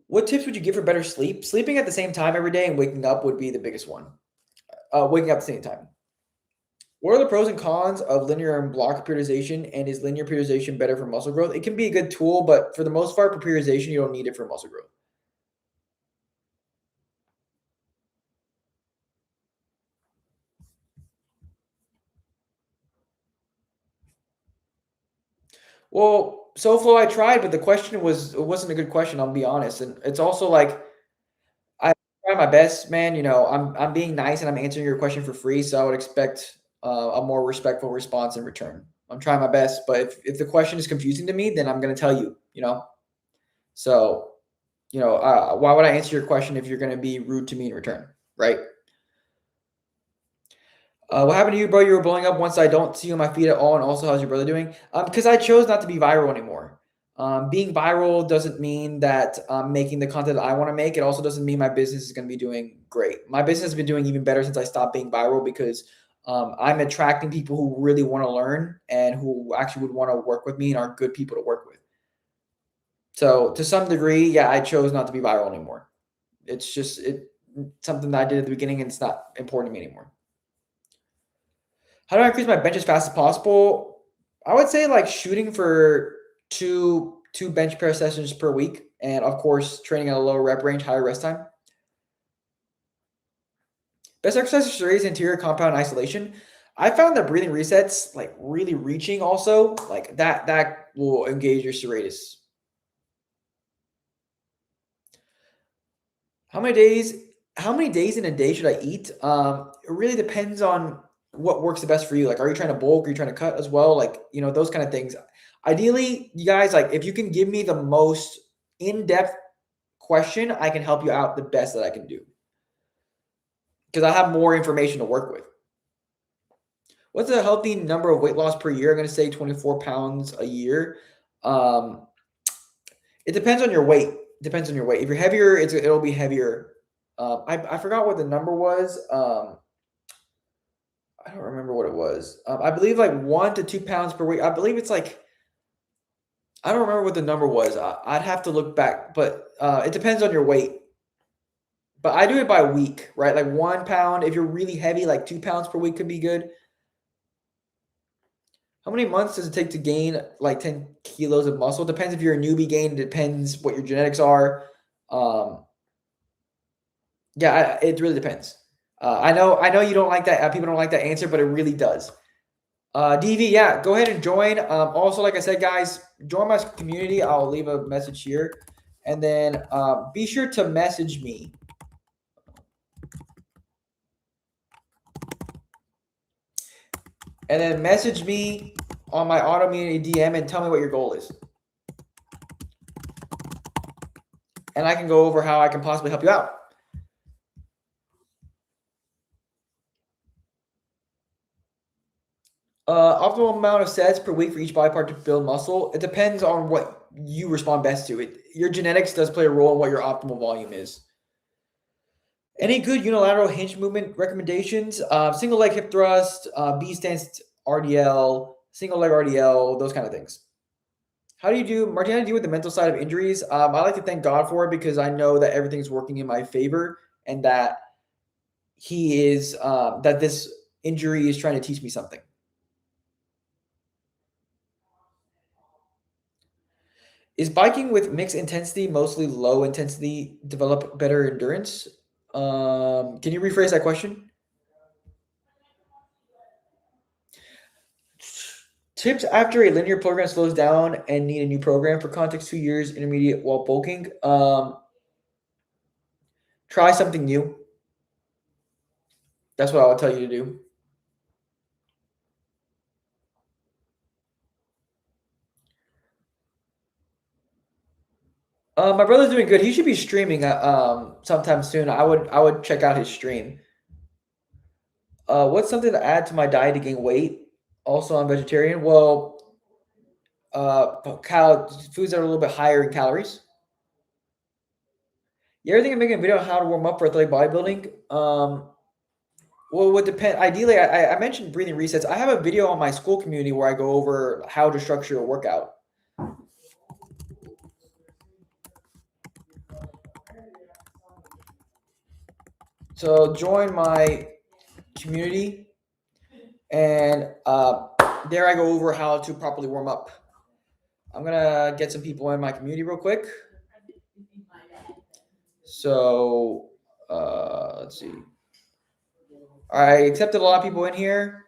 What tips would you give for better sleep? Sleeping at the same time every day and waking up would be the biggest one. waking up at the same time. What are the pros and cons of linear and block periodization? And is linear periodization better for muscle growth? It can be a good tool, but for the most part, for periodization, you don't need it for muscle growth. Well, SoFlo, I tried, but the question it wasn't a good question. I'll be honest, and it's also like I try my best, man. You know, I'm being nice and I'm answering your question for free, so I would expect a more respectful response in return. I'm trying my best, but if the question is confusing to me, then I'm going to tell you. You know, so why would I answer your question if you're going to be rude to me in return, right? What happened to you, bro? You were blowing up once I don't see you on my feed at all. And also, how's your brother doing? Because I chose not to be viral anymore. Being viral doesn't mean that I'm making the content that I want to make. It also doesn't mean my business is going to be doing great. My business has been doing even better since I stopped being viral because I'm attracting people who really want to learn and who actually would want to work with me and are good people to work with. So to some degree, yeah, I chose not to be viral anymore. It's just something that I did at the beginning and it's not important to me anymore. How do I increase my bench as fast as possible? I would say like shooting for two bench press sessions per week, and of course training at a lower rep range, higher rest time. Best exercise for serratus anterior compound isolation. I found that breathing resets, like really reaching, also like that will engage your serratus. How many days? How many days in a day should I eat? It really depends on what works the best for you. Like, are you trying to bulk? Are you trying to cut as well? Like, those kind of things. Ideally, you guys, like, if you can give me the most in-depth question, I can help you out the best that I can do because I have more information to work with. What's a healthy number of weight loss per year? I'm going to say 24 pounds a year. It depends on your weight. Depends on your weight. If you're heavier, it'll be heavier. I forgot what the number was. I don't remember what it was. I believe like 1 to 2 pounds per week. I believe it's like I don't remember what the number was. I'd have to look back, but it depends on your weight. But I do it by week, right? Like 1 pound. If you're really heavy, like 2 pounds per week could be good. How many months does it take to gain like 10 kilos of muscle? Depends if you're a newbie gain. It depends what your genetics are. Yeah, it really depends. I know you don't like that. People don't like that answer, but it really does. DV, yeah, go ahead and join. Also, like I said, guys, join my community. I'll leave a message here, and then be sure to message me. And then message me on my autoimmunity DM and tell me what your goal is. And I can go over how I can possibly help you out. Optimal amount of sets per week for each body part to build muscle. It depends on what you respond best to. Your genetics does play a role in what your optimal volume is. Any good unilateral hinge movement recommendations? Single leg hip thrust, B stance RDL, single leg RDL, those kind of things. How do you do, Martin? How do you deal with the mental side of injuries? I like to thank God for it because I know that everything's working in my favor and that He is that this injury is trying to teach me something. Is biking with mixed intensity, mostly low intensity, develop better endurance? Can you rephrase that question? Tips after a linear program slows down and need a new program for context 2 years intermediate while bulking. Try something new. That's what I would tell you to do. My brother's doing good. He should be streaming sometime soon. I would check out his stream. What's something to add to my diet to gain weight? Also, I'm vegetarian. Well, foods that are a little bit higher in calories. You ever think of making a video on how to warm up for athletic bodybuilding? Well, it would depend. Ideally, I mentioned breathing resets. I have a video on my school community where I go over how to structure a workout. So join my community. And there I go over how to properly warm up. I'm going to get some people in my community real quick. So let's see. I accepted a lot of people in here.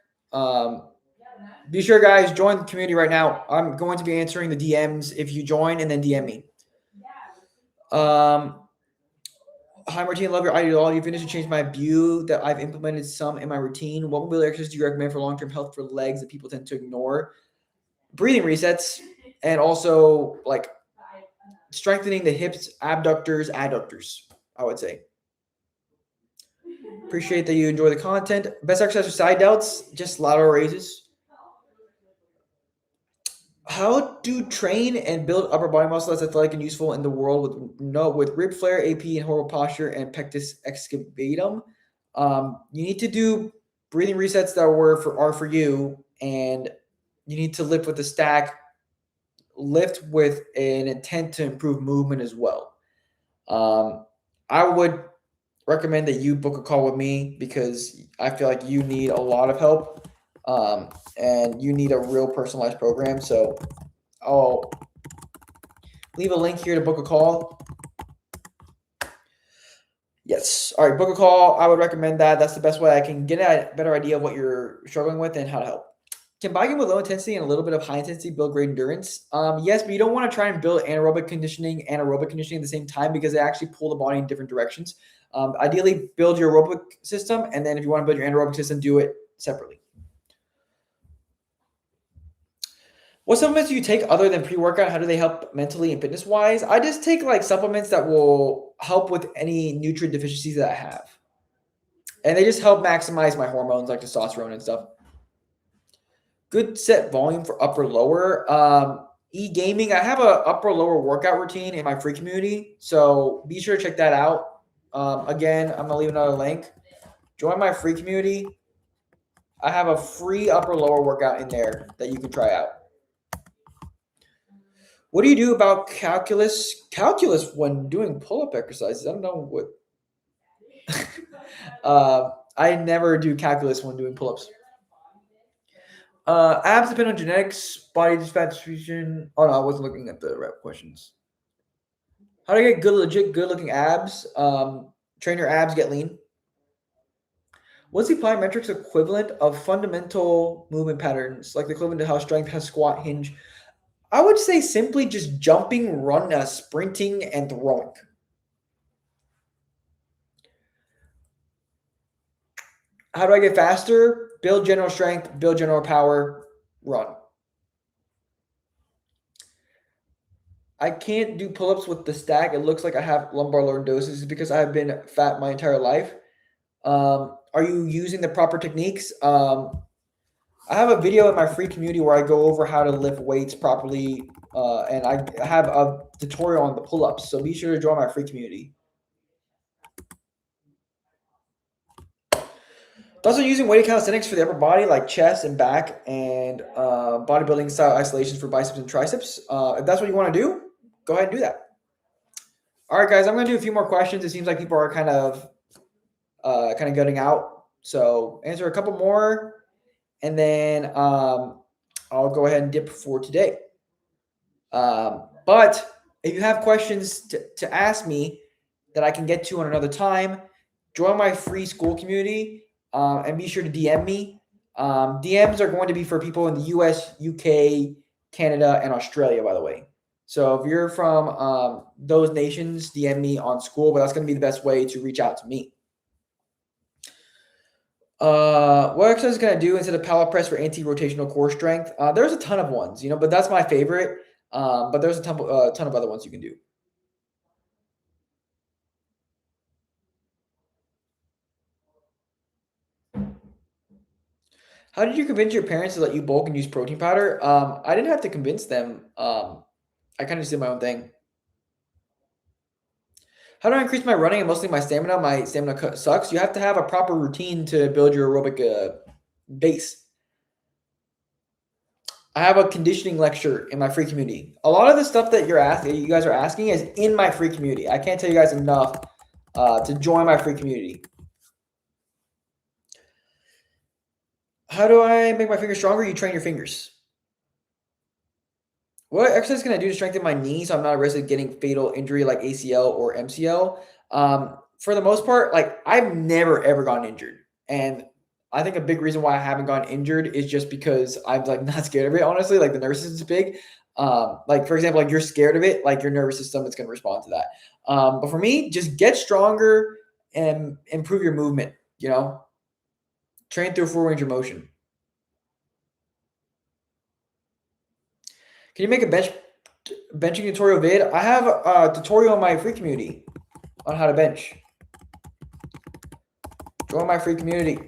Be sure, guys, join the community right now. I'm going to be answering the DMs if you join and then DM me. Hi, Martine. Love your ideology. You finished to change my view that I've implemented some in my routine. What mobility exercises do you recommend for long-term health for legs that people tend to ignore? Breathing resets and also like strengthening the hips, abductors, adductors, I would say. Appreciate that you enjoy the content. Best exercise for side delts, just lateral raises. How to train and build upper body muscle that's athletic and useful in the world with rib flare, AP, and horrible posture and pectus excavatum. You need to do breathing resets that are for you, and you need to lift with a stack, lift with an intent to improve movement as well. I would recommend that you book a call with me because I feel like you need a lot of help. And you need a real personalized program. So I'll leave a link here to book a call. Yes. All right, book a call. I would recommend that. That's the best way I can get a better idea of what you're struggling with and how to help. Combining with low intensity and a little bit of high intensity build great endurance. Yes, but you don't want to try and build anaerobic conditioning and aerobic conditioning at the same time because they actually pull the body in different directions. Ideally, build your aerobic system, and then if you want to build your anaerobic system, do it separately. What supplements do you take other than pre-workout? How do they help mentally and fitness-wise? I just take like supplements that will help with any nutrient deficiencies that I have. And they just help maximize my hormones like testosterone and stuff. Good set volume for upper lower. E-gaming, I have a upper lower workout routine in my free community. So be sure to check that out. Again, I'm going to leave another link. Join my free community. I have a free upper lower workout in there that you can try out. What do you do about calculus when doing pull-up exercises? I don't know what. I never do calculus when doing pull-ups. Abs depend on genetics, body fat distribution. Oh no, I wasn't looking at the rep questions. How to get good-looking abs? Train your abs, get lean. What's the plyometrics equivalent of fundamental movement patterns, like the equivalent to how strength has squat, hinge? I would say simply just jumping, sprinting, and throwing. How do I get faster? Build general strength, build general power, run. I can't do pull-ups with the stack. It looks like I have lumbar lordosis because I've been fat my entire life. Are you using the proper techniques? I have a video in my free community where I go over how to lift weights properly, and I have a tutorial on the pull-ups. So be sure to join my free community. Also using weighted calisthenics for the upper body, like chest and back, and bodybuilding style isolations for biceps and triceps. If that's what you want to do, go ahead and do that. All right, guys, I'm going to do a few more questions. It seems like people are kind of gutting out. So answer a couple more. And then I'll go ahead and dip for today. But if you have questions to ask me that I can get to on another time, join my free school community and be sure to DM me. DMs are going to be for people in the US, UK, Canada, and Australia, by the way. So if you're from those nations, DM me on school, but that's going to be the best way to reach out to me. What exercise can I do instead of pallet press for anti-rotational core strength? There's a ton of ones, but that's my favorite. But there's a ton of other ones you can do. How did you convince your parents to let you bulk and use protein powder? I didn't have to convince them. I kind of just did my own thing. How do I increase my running and mostly my stamina? My stamina sucks. You have to have a proper routine to build your aerobic base. I have a conditioning lecture in my free community. A lot of the stuff that you guys are asking is in my free community. I can't tell you guys enough to join my free community. How do I make my fingers stronger? You train your fingers. What exercise can I do to strengthen my knees so I'm not at risk of getting fatal injury like ACL or MCL? For the most part, like I've never ever gotten injured, and I think a big reason why I haven't gotten injured is just because I'm like not scared of it. Honestly, like the nervous system's big. Like for example, like you're scared of it, like your nervous system is going to respond to that. But for me, just get stronger and improve your movement. You know, train through full range of motion. Can you make a benching tutorial vid? I have a tutorial in my free community on how to bench. Join my free community.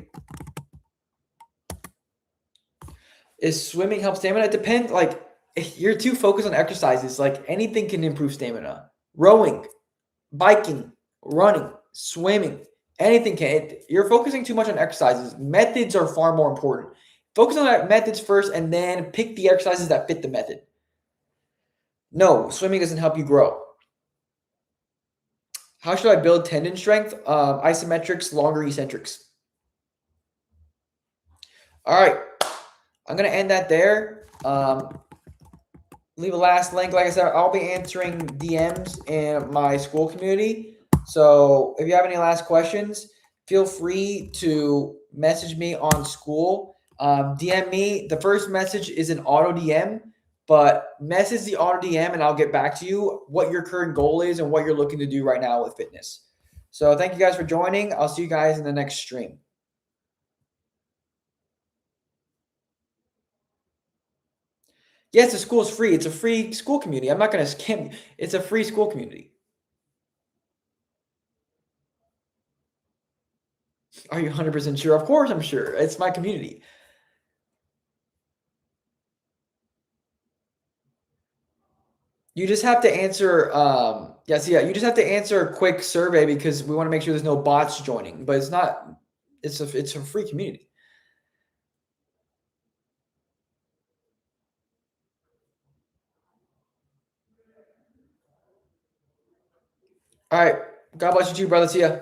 Is swimming help stamina? It depends. Like, if you're too focused on exercises, like anything can improve stamina. Rowing, biking, running, swimming, anything can. You're focusing too much on exercises. Methods are far more important. Focus on that methods first and then pick the exercises that fit the method. No, swimming doesn't help you grow. How should I build tendon strength? Isometrics, longer eccentrics. All right. I'm going to end that there. Leave a last link. Like I said, I'll be answering DMs in my school community. So if you have any last questions, feel free to message me on school. DM me. The first message is an auto DM, but message the auto DM and I'll get back to you what your current goal is and what you're looking to do right now with fitness. So thank you guys for joining. I'll see you guys in the next stream. Yes, the school is free. It's a free school community. I'm not going to scam you. It's a free school community. Are you 100% sure? Of course I'm sure. It's my community. You just have to answer yes, yeah, you just have to answer a quick survey because we want to make sure there's no bots joining, but it's not it's a free community. All right. God bless you too, brother. See ya.